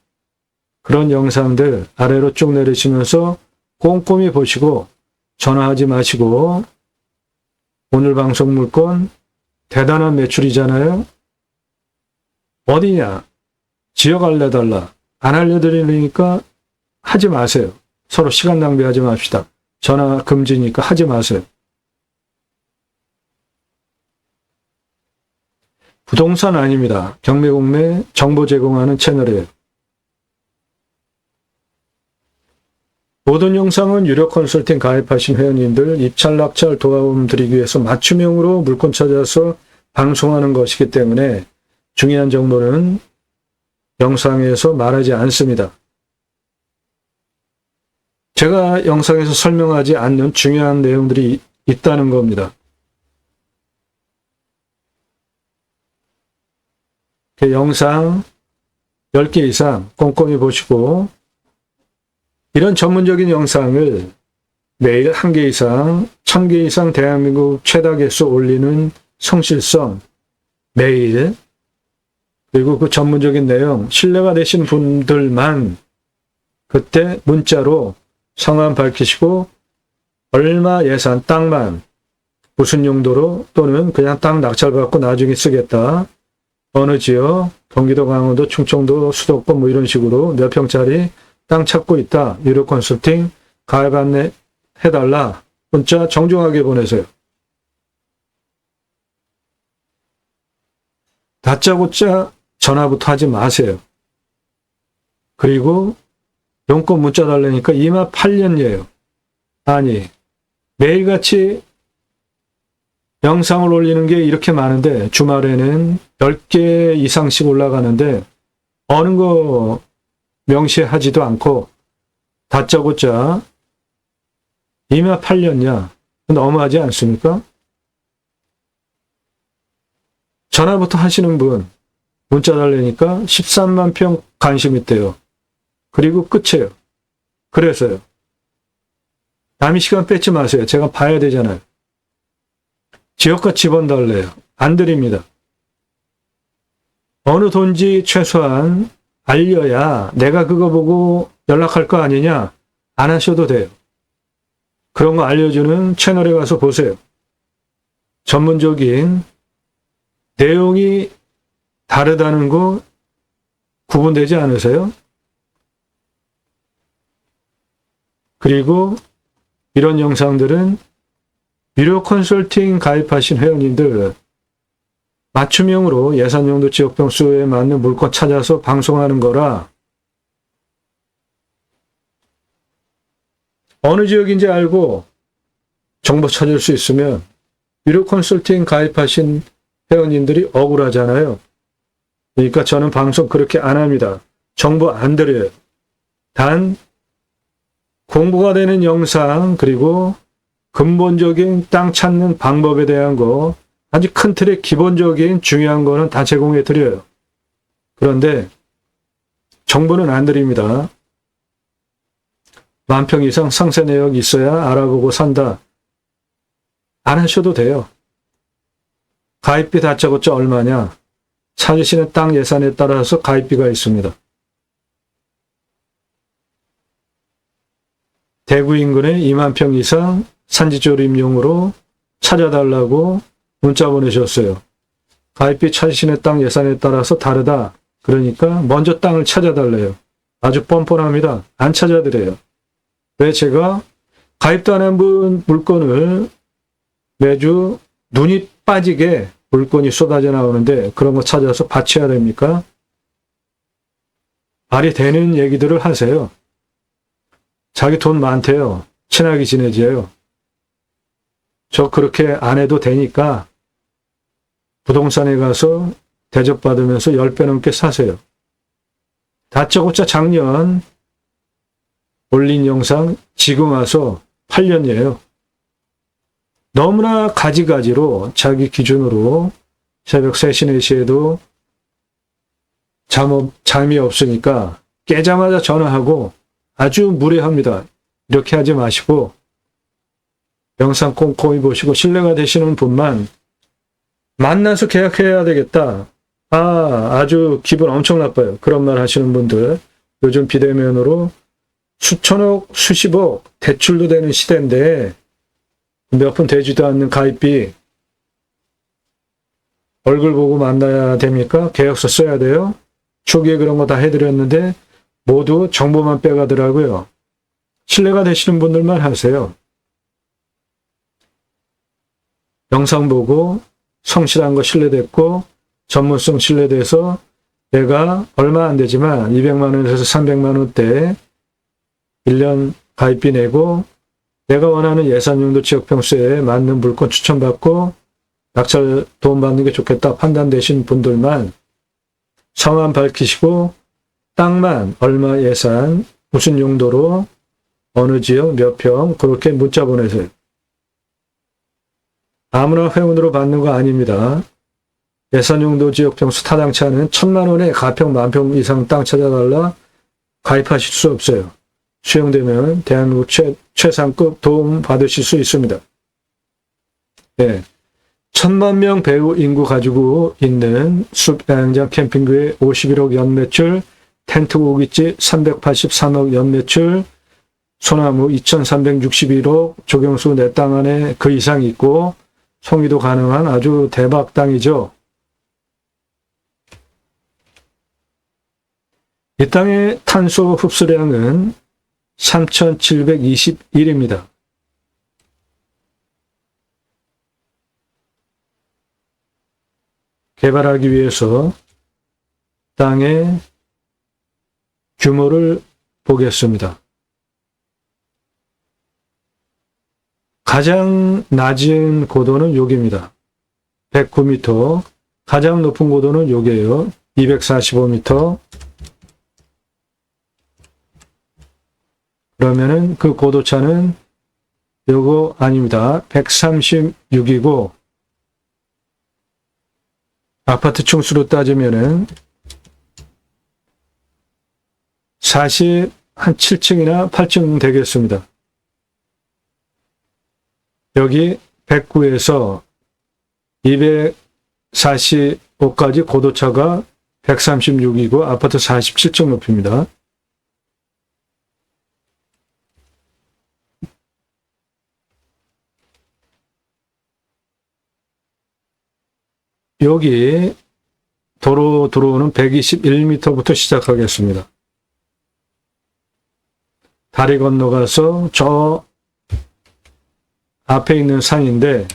그런 영상들 아래로 쭉 내리시면서 꼼꼼히 보시고 전화하지 마시고 오늘 방송 물건 대단한 매출이잖아요. 어디냐? 지역 알려달라. 안 알려드리니까 하지 마세요. 서로 시간 낭비하지 맙시다. 전화 금지니까 하지 마세요. 부동산 아닙니다. 경매공매 정보 제공하는 채널이에요. 모든 영상은 유료 컨설팅 가입하신 회원님들 입찰 낙찰 도움 드리기 위해서 맞춤형으로 물건 찾아서 방송하는 것이기 때문에 중요한 정보는 영상에서 말하지 않습니다. 제가 영상에서 설명하지 않는 중요한 내용들이 있다는 겁니다. 영상 10개 이상 꼼꼼히 보시고 이런 전문적인 영상을 매일 1개 이상, 1000개 이상 대한민국 최다 개수 올리는 성실성 매일 그리고 그 전문적인 내용 신뢰가 되신 분들만 그때 문자로 성함 밝히시고 얼마 예산 땅만 무슨 용도로 또는 그냥 땅 낙찰받고 나중에 쓰겠다. 어느 지역 경기도 강원도 충청도 수도권 뭐 이런 식으로 몇 평짜리 땅 찾고 있다. 유료 컨설팅 가입 안내 해달라. 문자 정중하게 보내세요. 다짜고짜 전화부터 하지 마세요. 그리고 용건 문자 달라니까 이마 8년이에요. 아니 매일같이 영상을 올리는 게 이렇게 많은데 주말에는 10개 이상씩 올라가는데 어느 거 명시하지도 않고 다짜고짜 이마 8년이야. 너무하지 않습니까? 전화부터 하시는 분 문자 달래니까 13만 평 관심 있대요. 그리고 끝이에요. 그래서요. 남의 시간 뺏지 마세요. 제가 봐야 되잖아요. 지역과 집원 달래요. 안 드립니다. 어느 돈지 최소한 알려야 내가 그거 보고 연락할 거 아니냐? 안 하셔도 돼요. 그런 거 알려주는 채널에 가서 보세요. 전문적인 내용이 다르다는 거 구분되지 않으세요? 그리고 이런 영상들은 유료 컨설팅 가입하신 회원님들 맞춤형으로 예산용도 지역병 수요에 맞는 물건 찾아서 방송하는 거라 어느 지역인지 알고 정보 찾을 수 있으면 유료 컨설팅 가입하신 회원님들이 억울하잖아요. 그러니까 저는 방송 그렇게 안 합니다. 정보 안 드려요. 단 공부가 되는 영상 그리고 근본적인 땅 찾는 방법에 대한 거 아주 큰 틀의 기본적인 중요한 거는 다 제공해 드려요. 그런데 정보는 안 드립니다. 10,000평 이상 상세 내역 있어야 알아보고 산다. 안 하셔도 돼요. 가입비 다짜고짜 얼마냐? 찾으시는 땅 예산에 따라서 가입비가 있습니다. 대구 인근에 20,000평 이상 산지조림용으로 찾아달라고 문자 보내셨어요. 가입비 찾으시는 땅 예산에 따라서 다르다. 그러니까 먼저 땅을 찾아달래요. 아주 뻔뻔합니다. 안 찾아드려요. 왜 제가 가입도 안 한 분 물건을 매주 눈이 빠지게 물건이 쏟아져 나오는데 그런 거 찾아서 바쳐야 됩니까? 말이 되는 얘기들을 하세요. 자기 돈 많대요. 친하게 지내지요. 저 그렇게 안 해도 되니까 부동산에 가서 대접받으면서 10배 넘게 사세요. 다짜고짜 작년 올린 영상 지금 와서 8년이에요. 너무나 가지가지로 자기 기준으로 새벽 3시, 4시에도 잠이 없으니까 깨자마자 전화하고 아주 무례합니다. 이렇게 하지 마시고 영상 꼼꼼히 보시고 신뢰가 되시는 분만 만나서 계약해야 되겠다. 아주 기분 엄청 나빠요. 그런 말 하시는 분들 요즘 비대면으로 수천억, 수십억 대출도 되는 시대인데 몇 푼 되지도 않는 가입비 얼굴 보고 만나야 됩니까? 계약서 써야 돼요? 초기에 그런 거 다 해드렸는데 모두 정보만 빼가더라고요. 신뢰가 되시는 분들만 하세요. 영상 보고 성실한 거 신뢰됐고 전문성 신뢰돼서 내가 얼마 안 되지만 200만 원에서 300만 원대 1년 가입비 내고 내가 원하는 예산용도 지역평수에 맞는 물건 추천받고 낙찰 도움받는 게 좋겠다 판단되신 분들만 성함 밝히시고 땅만 얼마 예산 무슨 용도로 어느 지역 몇 평 그렇게 문자 보내세요. 아무나 회원으로 받는 거 아닙니다. 예산용도 지역평수 타당차는 1000만 원에 가평 만평 이상 땅 찾아달라 가입하실 수 없어요. 수용되면 대한민국 최상급 도움 받으실 수 있습니다. 네. 1000만 명 배우 인구 가지고 있는 숲야영장 캠핑구의 51억 연매출, 텐트 고깃집 383억 연매출, 소나무 2361억, 조경수 내 땅 안에 그 이상 있고 송이도 가능한 아주 대박 땅이죠. 이 땅의 탄소 흡수량은 3721입니다. 개발하기 위해서 땅의 규모를 보겠습니다. 가장 낮은 고도는 여기입니다. 109m. 가장 높은 고도는 여기에요. 245m. 그러면은 그 고도차는 요거 아닙니다. 136이고 아파트 층수로 따지면은 47층이나 8층 되겠습니다. 여기 109에서 245까지 고도차가 136이고 아파트 47층 높이입니다. 여기 도로 들어오는 121m부터 시작하겠습니다. 다리 건너가서 저 앞에 있는 산인데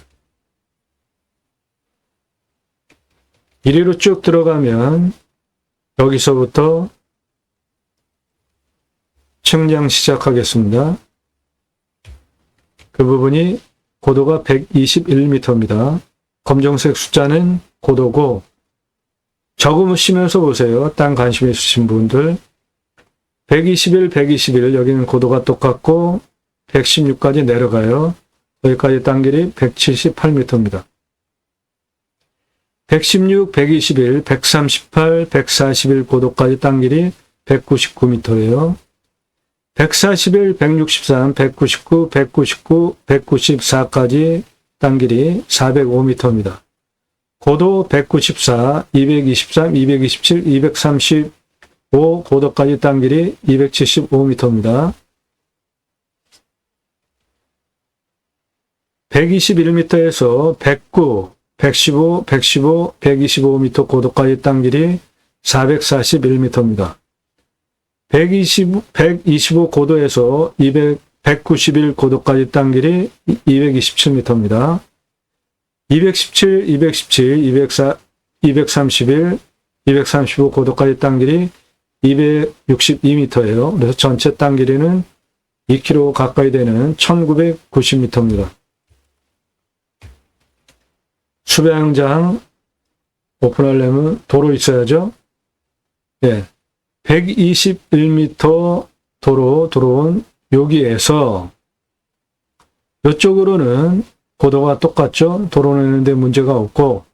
이리로 쭉 들어가면 여기서부터 측량 시작하겠습니다. 그 부분이 고도가 121m입니다. 검정색 숫자는 고도고 적으시면서 보세요. 땅 관심 있으신 분들 121, 121 여기는 고도가 똑같고 116까지 내려가요. 여기까지 땅 길이 178m입니다. 116, 121, 138, 141 고도까지 땅 길이 199m예요. 141, 163, 199, 199, 194까지 땅 길이 405m입니다. 고도 194, 223, 227, 235 고도까지 땅 길이 275m입니다. 121m에서 109, 115, 115, 125m 고도까지 땅 길이 441m입니다. 125 고도에서 191 고도까지 땅 길이 227m입니다. 217, 217, 231, 235 고도까지 땅 길이 262m예요. 그래서 전체 땅 길이는 2km 가까이 되는 1990m입니다. 숲야영장 오픈하려면 도로 있어야죠. 예. 121m 도로 들어온 여기에서 이쪽으로는 고도가 똑같죠. 도로 내는데 문제가 없고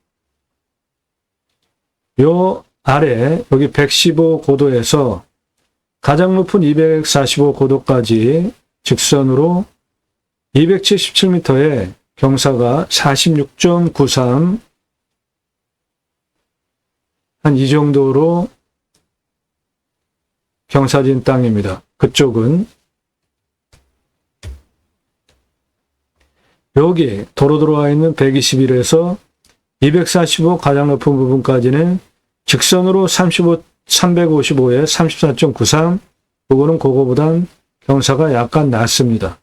요 아래 여기 115 고도에서 가장 높은 245 고도까지 직선으로 277m에 경사가 46.93 한 이 정도로 경사진 땅입니다. 그쪽은 여기 도로 들어와 있는 121에서 245 가장 높은 부분까지는 직선으로 355에 34.93, 그거는 그거보단 경사가 약간 낮습니다.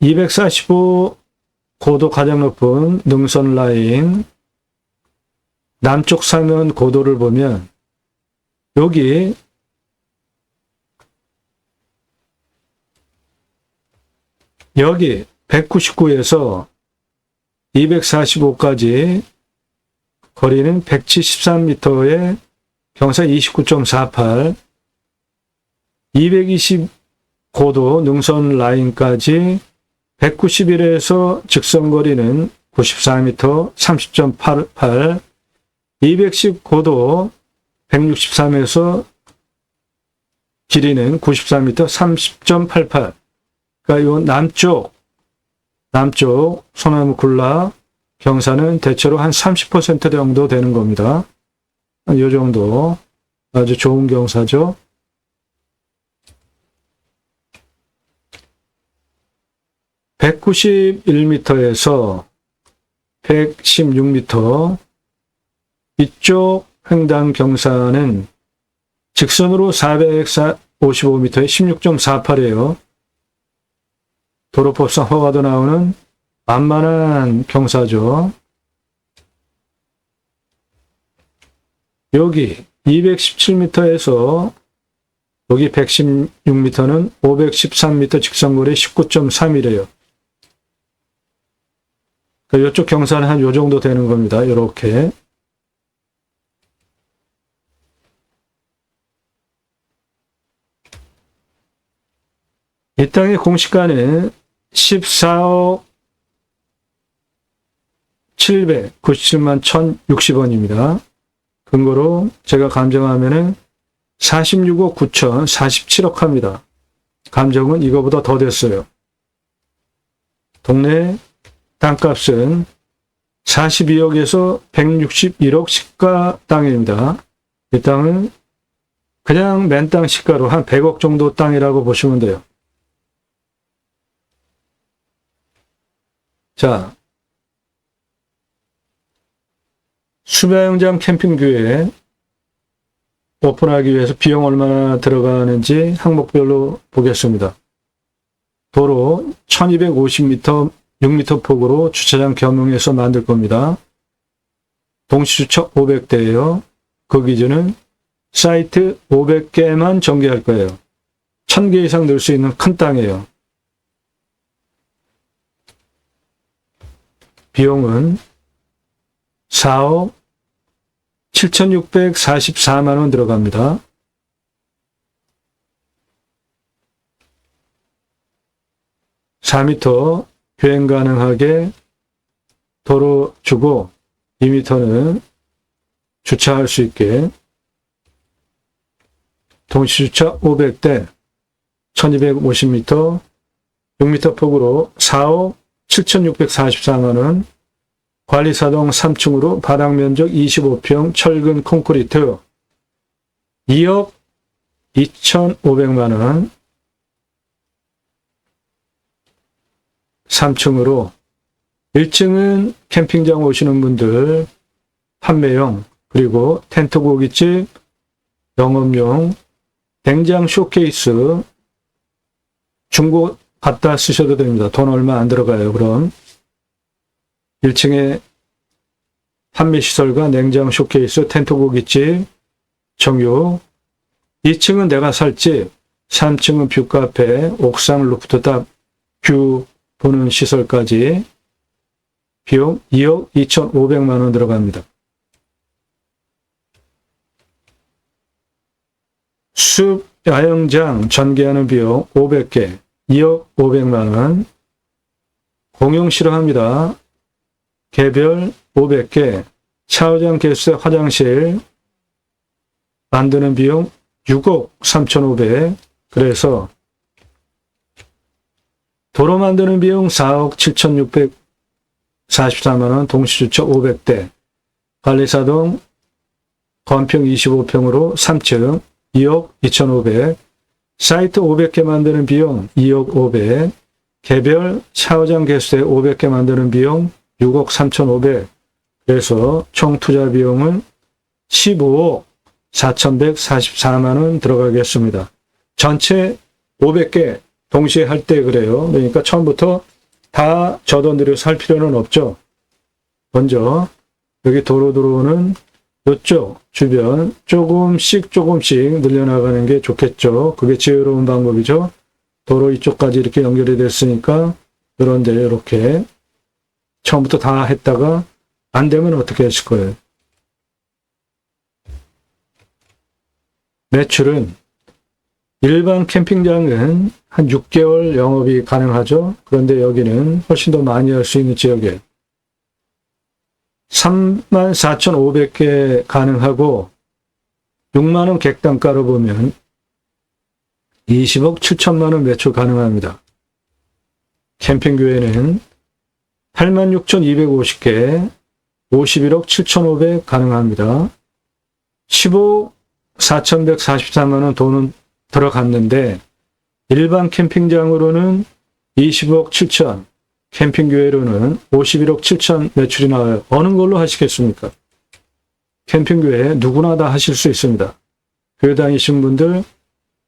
(245) 고도 가장 높은 능선 라인 남쪽 사면 고도를 보면 여기 여기 199에서 245까지 거리는 173m에 경사 29.48, 220 고도 능선 라인까지 191에서 직선거리는 94m 30.88, 210 고도 163에서 길이는 94m 30.88. 그러니까 이 남쪽 소나무 굴락 경사는 대체로 한 30% 정도 되는 겁니다. 이 정도 아주 좋은 경사죠. (191m에서) 116m 이쪽 횡단 경사는 직선으로 455m에 16.48이에요. 도로법상 허가도 나오는 만만한 경사죠. 여기 217m에서 여기 116m는 513m 직선거리 19.3이래요. 그러니까 이쪽 경사는 한 요 정도 되는 겁니다. 이렇게. 이 땅의 공시가는 14억 797만 1,060원입니다. 근거로 제가 감정하면은 46억 9천 47억 합니다. 감정은 이거보다 더 됐어요. 동네 땅값은 42억에서 161억 시가 땅입니다. 이 땅은 그냥 맨땅 시가로 한 100억 정도 땅이라고 보시면 돼요. 자, 수변영장 캠핑교회 오픈하기 위해서 비용 얼마나 들어가는지 항목별로 보겠습니다. 도로 1250m 6m 폭으로 주차장 겸용해서 만들 겁니다. 동시주차 500대예요. 그 기준은 사이트 500개만 전개할 거예요. 1000개 이상 넣을 수 있는 큰 땅이에요. 비용은 4억 7,644만 원 들어갑니다. (4m) 주행 가능하게 도로 주고 2m는 주차할 수 있게 동시주차 500대 1250m 6m 폭으로 4억 7,644만 원, 관리사동 3층으로 바닥면적 25평 철근 콘크리트 2억 2,500만 원, 3층으로 1층은 캠핑장 오시는 분들 판매용, 그리고 텐트 고깃집 영업용, 냉장 쇼케이스 중고 갖다 쓰셔도 됩니다. 돈 얼마 안 들어가요. 그럼 1층에 판매시설과 냉장 쇼케이스, 텐트 고깃집 정유, 2층은 내가 살 집, 3층은 뷰카페, 옥상 루프탑 뷰 보는 시설까지 비용 2억 2,500만 원 들어갑니다. 숲 야영장 전개하는 비용 500개 2억 500만 원, 공용 싫어합니다. 개별 500개, 샤워장, 개수대, 화장실 만드는 비용 6억 3,500, 그래서 도로 만드는 비용 4억 44만 원, 동시주차 500대, 관리사동 건평 25평으로 3층 2억 2,500, 사이트 500개 만드는 비용 2억 500, 개별 샤워장 개수대 500개 만드는 비용 6억 3,500, 그래서 총 투자 비용은 15억 4,144만 원 들어가겠습니다. 전체 500개 동시에 할 때 그래요. 그러니까 처음부터 다 저 돈 들여서 할 필요는 없죠. 먼저 여기 도로 들어오는 이쪽 주변 조금씩 늘려나가는 게 좋겠죠. 그게 지혜로운 방법이죠. 도로 이쪽까지 이렇게 연결이 됐으니까 그런데 이렇게 처음부터 다 했다가 안 되면 어떻게 하실 거예요? 매출은 일반 캠핑장은 한 6개월 영업이 가능하죠. 그런데 여기는 훨씬 더 많이 할 수 있는 지역에 34,500개 가능하고 6만 원 객단가로 보면 20억 7천만 원 매출 가능합니다. 캠핑교회는 86,250개 51억 7,500 가능합니다. 15억 4,144만 원 돈은 들어갔는데 일반 캠핑장으로는 20억 7천, 캠핑교회로는 51억 7천 매출이 나와요. 어느 걸로 하시겠습니까? 캠핑교회 누구나 다 하실 수 있습니다. 교회 다니신 분들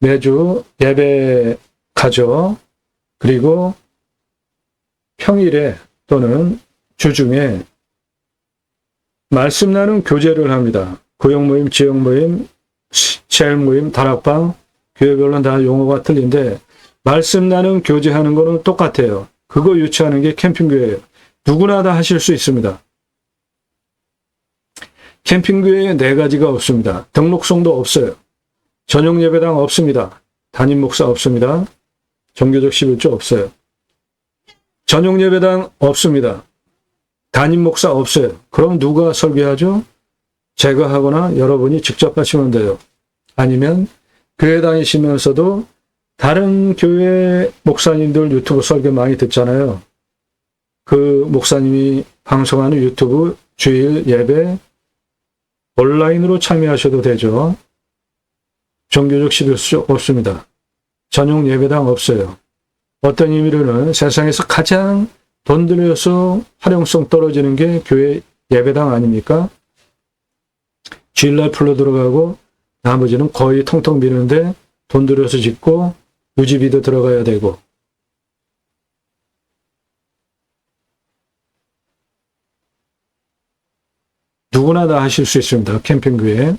매주 예배 가죠. 그리고 평일에 또는 주중에 말씀 나눈 교제를 합니다. 구역 모임, 지역 모임, 체험 모임, 다락방, 교회별로는 다 용어가 틀린데 말씀 나눈 교제하는 거는 똑같아요. 그거 유치하는 게 캠핑교회예요. 누구나 다 하실 수 있습니다. 캠핑교회에 4가지가 없습니다. 등록성도 없어요. 전용 예배당 없습니다. 담임 목사 없습니다. 종교적 11조 없어요. 전용 예배당 없습니다. 담임 목사 없어요. 그럼 누가 설교하죠? 제가 하거나 여러분이 직접 하시면 돼요. 아니면 교회 다니시면서도 다른 교회 목사님들 유튜브 설교 많이 듣잖아요. 그 목사님이 방송하는 유튜브 주일 예배 온라인으로 참여하셔도 되죠. 종교적 11조 없습니다. 전용 예배당 없어요. 어떤 의미로는 세상에서 가장 돈 들여서 활용성 떨어지는 게 교회 예배당 아닙니까? 주일날 풀로 들어가고 나머지는 거의 통통 비는데 돈 들여서 짓고 유지비도 들어가야 되고. 누구나 다 하실 수 있습니다. 캠핑교회.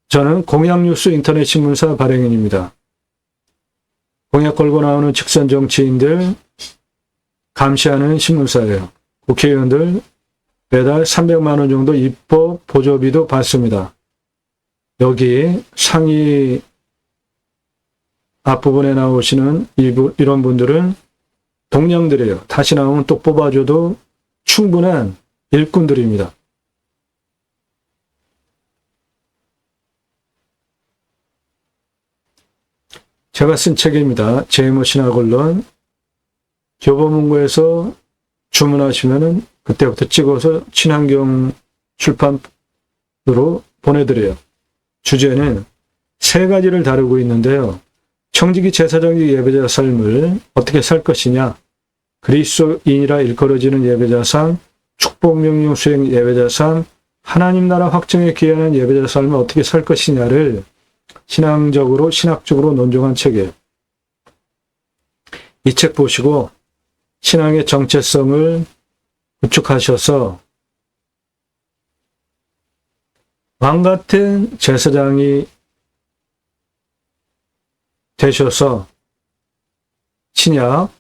저는 공약뉴스 인터넷 신문사 발행인입니다. 공약 걸고 나오는 직선 정치인들 감시하는 신문사예요. 국회의원들 매달 300만 원 정도 입법 보조비도 받습니다. 여기 상위 앞부분에 나오시는 이런 분들은 동량들이에요. 다시 나오면 또 뽑아줘도 충분한 일꾼들입니다. 제가 쓴 책입니다. 제이모 신학언론. 교보문고에서 주문하시면은 그때부터 찍어서 친환경 출판으로 보내드려요. 주제는 3가지를 다루고 있는데요. 청지기 제사장직 예배자 삶을 어떻게 살 것이냐, 그리스도인이라 일컬어지는 예배자 삶, 축복명령 수행 예배자 삶, 하나님 나라 확정에 기여하는 예배자 삶을 어떻게 살 것이냐를 신앙적으로, 신학적으로 논증한 책이에요. 이 책 보시고 신앙의 정체성을 구축하셔서 왕 같은 제사장이 되셔서 신약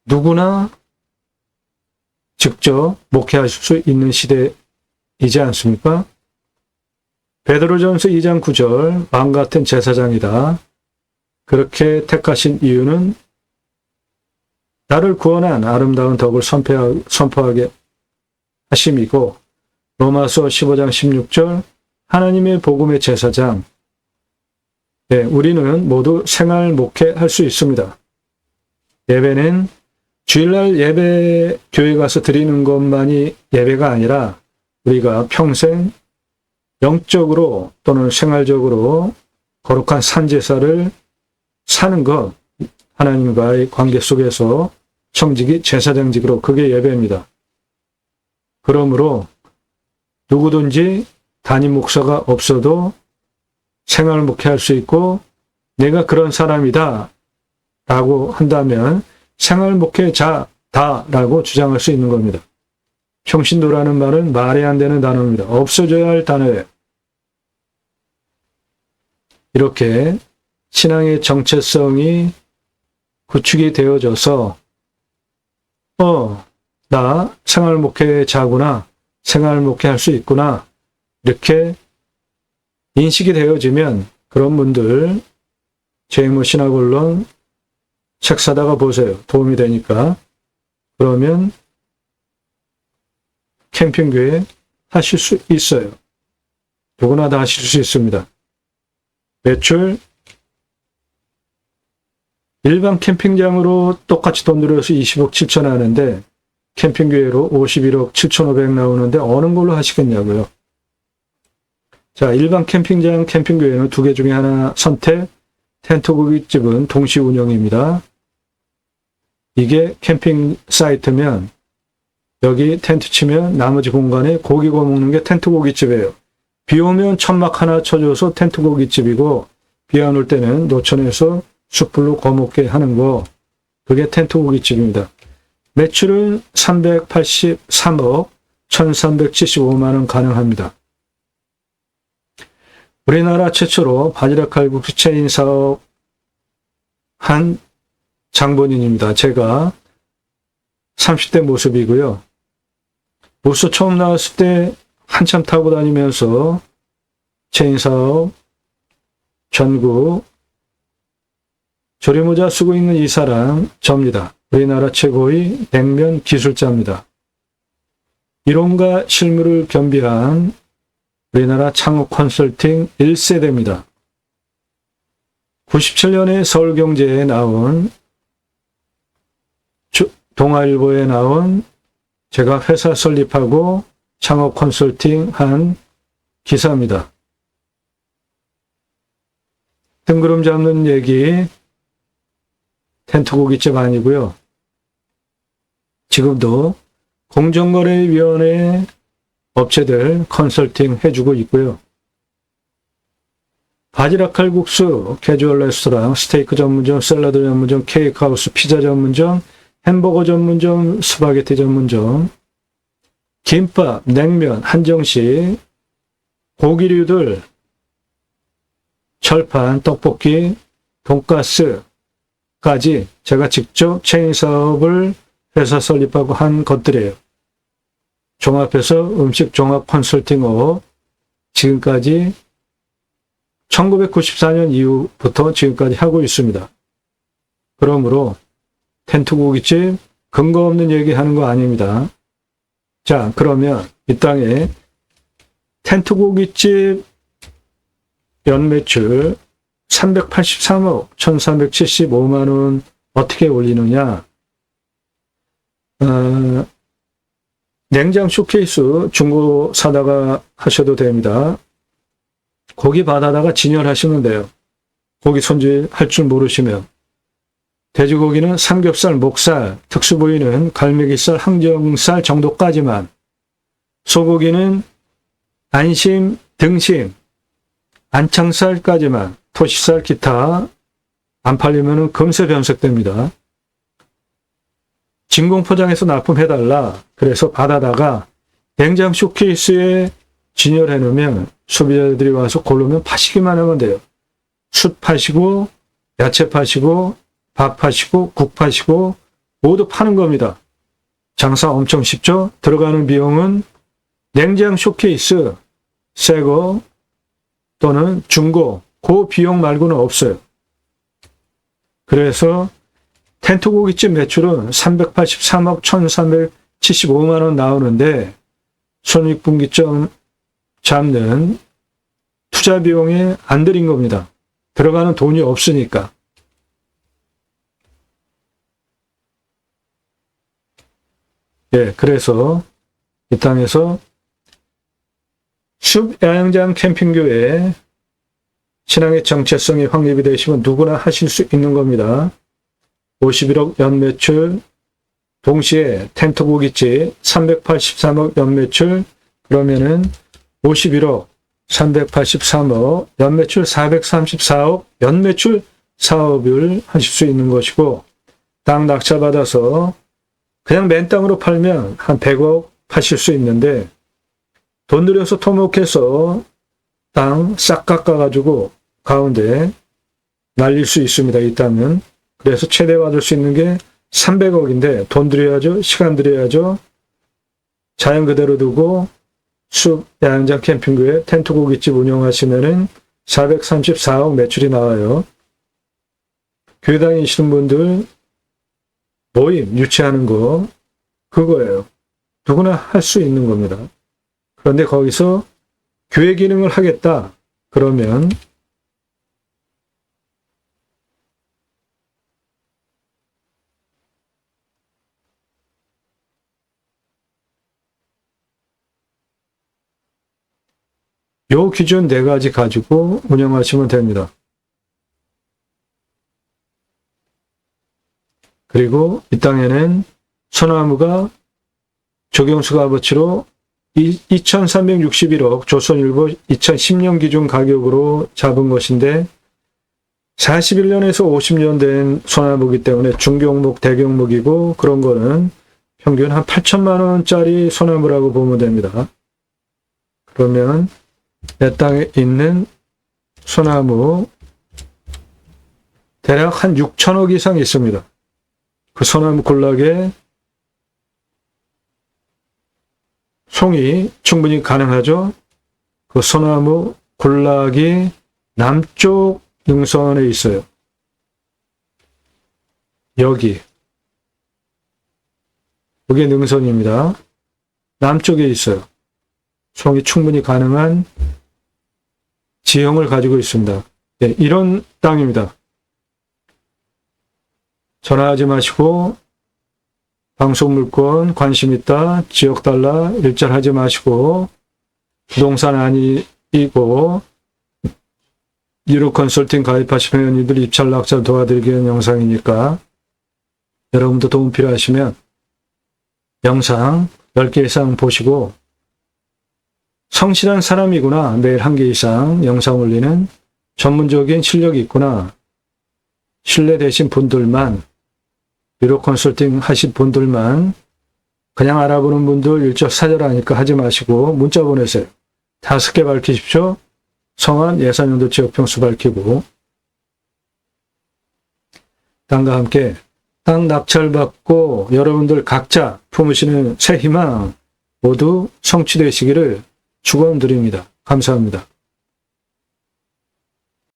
누구나 직접 목회하실 수 있는 시대이지 않습니까? 베드로전서 2장 9절 왕 같은 제사장이다. 그렇게 택하신 이유는 나를 구원한 아름다운 덕을 선포하게 하심이고, 로마서 15장 16절 하나님의 복음의 제사장. 네, 우리는 모두 생활 목회할 수 있습니다. 예배는 주일날 예배 교회 가서 드리는 것만이 예배가 아니라 우리가 평생 영적으로 또는 생활적으로 거룩한 산제사를 사는 것, 하나님과의 관계 속에서 청직이 제사장직으로 그게 예배입니다. 그러므로 누구든지 담임 목사가 없어도 생활 목회할 수 있고 내가 그런 사람이다 라고 한다면 생활 목회자다 라고 주장할 수 있는 겁니다. 평신도라는 말은 말이 안 되는 단어입니다. 없어져야 할 단어예요. 이렇게 신앙의 정체성이 구축이 되어져서 나 생활 목회자구나, 생활 목회할 수 있구나 이렇게 인식이 되어지면 그런 분들 JMO 신학원론 책 사다가 보세요. 도움이 되니까. 그러면 캠핑교회 하실 수 있어요. 누구나 다 하실 수 있습니다. 매출 일반 캠핑장으로 똑같이 돈 들여서 20억 7천 하는데 캠핑교회로 51억 7,500 나오는데 어느 걸로 하시겠냐고요. 자, 일반 캠핑장, 캠핑교회는 두 개 중에 하나 선택, 텐트 고깃집은 동시 운영입니다. 이게 캠핑 사이트면 여기 텐트 치면 나머지 공간에 고기 구워 먹는 게 텐트 고깃집이에요. 비 오면 천막 하나 쳐줘서 텐트 고깃집이고 비 안 올 때는 노천에서 숯불로 구워 먹게 하는 거 그게 텐트 고깃집입니다. 매출은 383억 1375만 원 가능합니다. 우리나라 최초로 바지락 칼국수 체인 사업 한 장본인입니다. 제가 30대 모습이고요. 부스 처음 나왔을 때 한참 타고 다니면서 체인 사업 전국 조리모자 쓰고 있는 이 사람 접니다. 우리나라 최고의 냉면 기술자입니다. 이론과 실무를 겸비한 우리나라 창업 컨설팅 1세대입니다. 97년에 서울경제에 나온 동아일보에 나온 제가 회사 설립하고 창업 컨설팅 한 기사입니다. 뜬구름 잡는 얘기 텐트 고깃집 아니고요. 지금도 공정거래위원회 업체들 컨설팅 해주고 있고요. 바지락 칼국수, 캐주얼 레스토랑, 스테이크 전문점, 샐러드 전문점, 케이크하우스, 피자 전문점, 햄버거 전문점, 스파게티 전문점, 김밥, 냉면, 한정식, 고기류들, 철판, 떡볶이, 돈가스까지 제가 직접 체인 사업을 회사 설립하고 한 것들이에요. 종합해서 음식 종합 컨설팅업 지금까지 1994년 이후부터 지금까지 하고 있습니다. 그러므로 텐트 고깃집 근거 없는 얘기하는 거 아닙니다. 자, 그러면 이 땅에 텐트 고깃집 연매출 383억 1375만 원 어떻게 올리느냐? 냉장 쇼케이스 중고 사다가 하셔도 됩니다. 고기 받아다가 진열하시면 돼요. 고기 손질할 줄 모르시면. 돼지고기는 삼겹살, 목살, 특수부위는 갈매기살, 항정살 정도까지만. 소고기는 안심, 등심, 안창살까지만. 토시살, 기타 안 팔리면 금세 변색됩니다. 진공포장해서 납품해달라. 그래서 받아다가 냉장 쇼케이스에 진열해 놓으면 소비자들이 와서 고르면 파시기만 하면 돼요. 숯 파시고 야채 파시고 밥 파시고 국 파시고 모두 파는 겁니다. 장사 엄청 쉽죠? 들어가는 비용은 냉장 쇼케이스 새거 또는 중고 그 비용 말고는 없어요. 그래서 텐트 고깃집 매출은 383억 1375만 원 나오는데 손익분기점 잡는 투자 비용에 안 들인 겁니다. 들어가는 돈이 없으니까. 예, 그래서 이 땅에서 숲 야영장 캠핑교회 신앙의 정체성이 확립이 되시면 누구나 하실 수 있는 겁니다. 51억 연매출, 동시에 텐트 고깃집 383억 연매출, 그러면은 51억 383억 연매출 434억 연매출 사업을 하실 수 있는 것이고, 땅 낙찰받아서 그냥 맨 땅으로 팔면 한 100억 파실 수 있는데, 돈 들여서 토목해서 땅 싹 깎아가지고 가운데 날릴 수 있습니다. 이 땅은. 그래서 최대 받을 수 있는 게 300억인데 돈 들여야죠. 시간 들여야죠. 자연 그대로 두고 숲 야영장 캠핑교회 텐트 고깃집 운영하시면은 434억 매출이 나와요. 교회 다니시는 분들 모임 유치하는 거 그거예요. 누구나 할 수 있는 겁니다. 그런데 거기서 교회 기능을 하겠다 그러면 요 기준 4가지 가지고 운영하시면 됩니다. 그리고 이 땅에는 소나무가 조경수 값어치로 2361억 조선일보 2010년 기준 가격으로 잡은 것인데 41년에서 50년 된 소나무이기 때문에 중경목, 대경목이고 그런 거는 평균 한 8천만 원짜리 소나무라고 보면 됩니다. 그러면 내 땅에 있는 소나무 대략 한 6천억 이상 있습니다. 그 소나무 군락에 송이 충분히 가능하죠. 그 소나무 군락이 남쪽 능선에 있어요. 여기. 여기 능선입니다. 남쪽에 있어요. 송이 충분히 가능한 지형을 가지고 있습니다. 네, 이런 땅입니다. 전화하지 마시고 방송 물건 관심 있다, 지역 달라, 일절하지 마시고 부동산 아니고 유로 컨설팅 가입하신 회원님들 입찰 낙찰 도와드리기 위한 영상이니까 여러분도 도움 필요하시면 영상 10개 이상 보시고 성실한 사람이구나, 매일 1개 이상 영상 올리는 전문적인 실력이 있구나, 신뢰되신 분들만, 유로 컨설팅 하신 분들만, 그냥 알아보는 분들 일적 사절하니까 하지 마시고 문자 보내세요. 5개 밝히십시오. 성함, 예산연도, 지역평수 밝히고. 땅과 함께 땅 낙찰받고 여러분들 각자 품으시는 새 희망 모두 성취되시기를 축원드립니다. 감사합니다.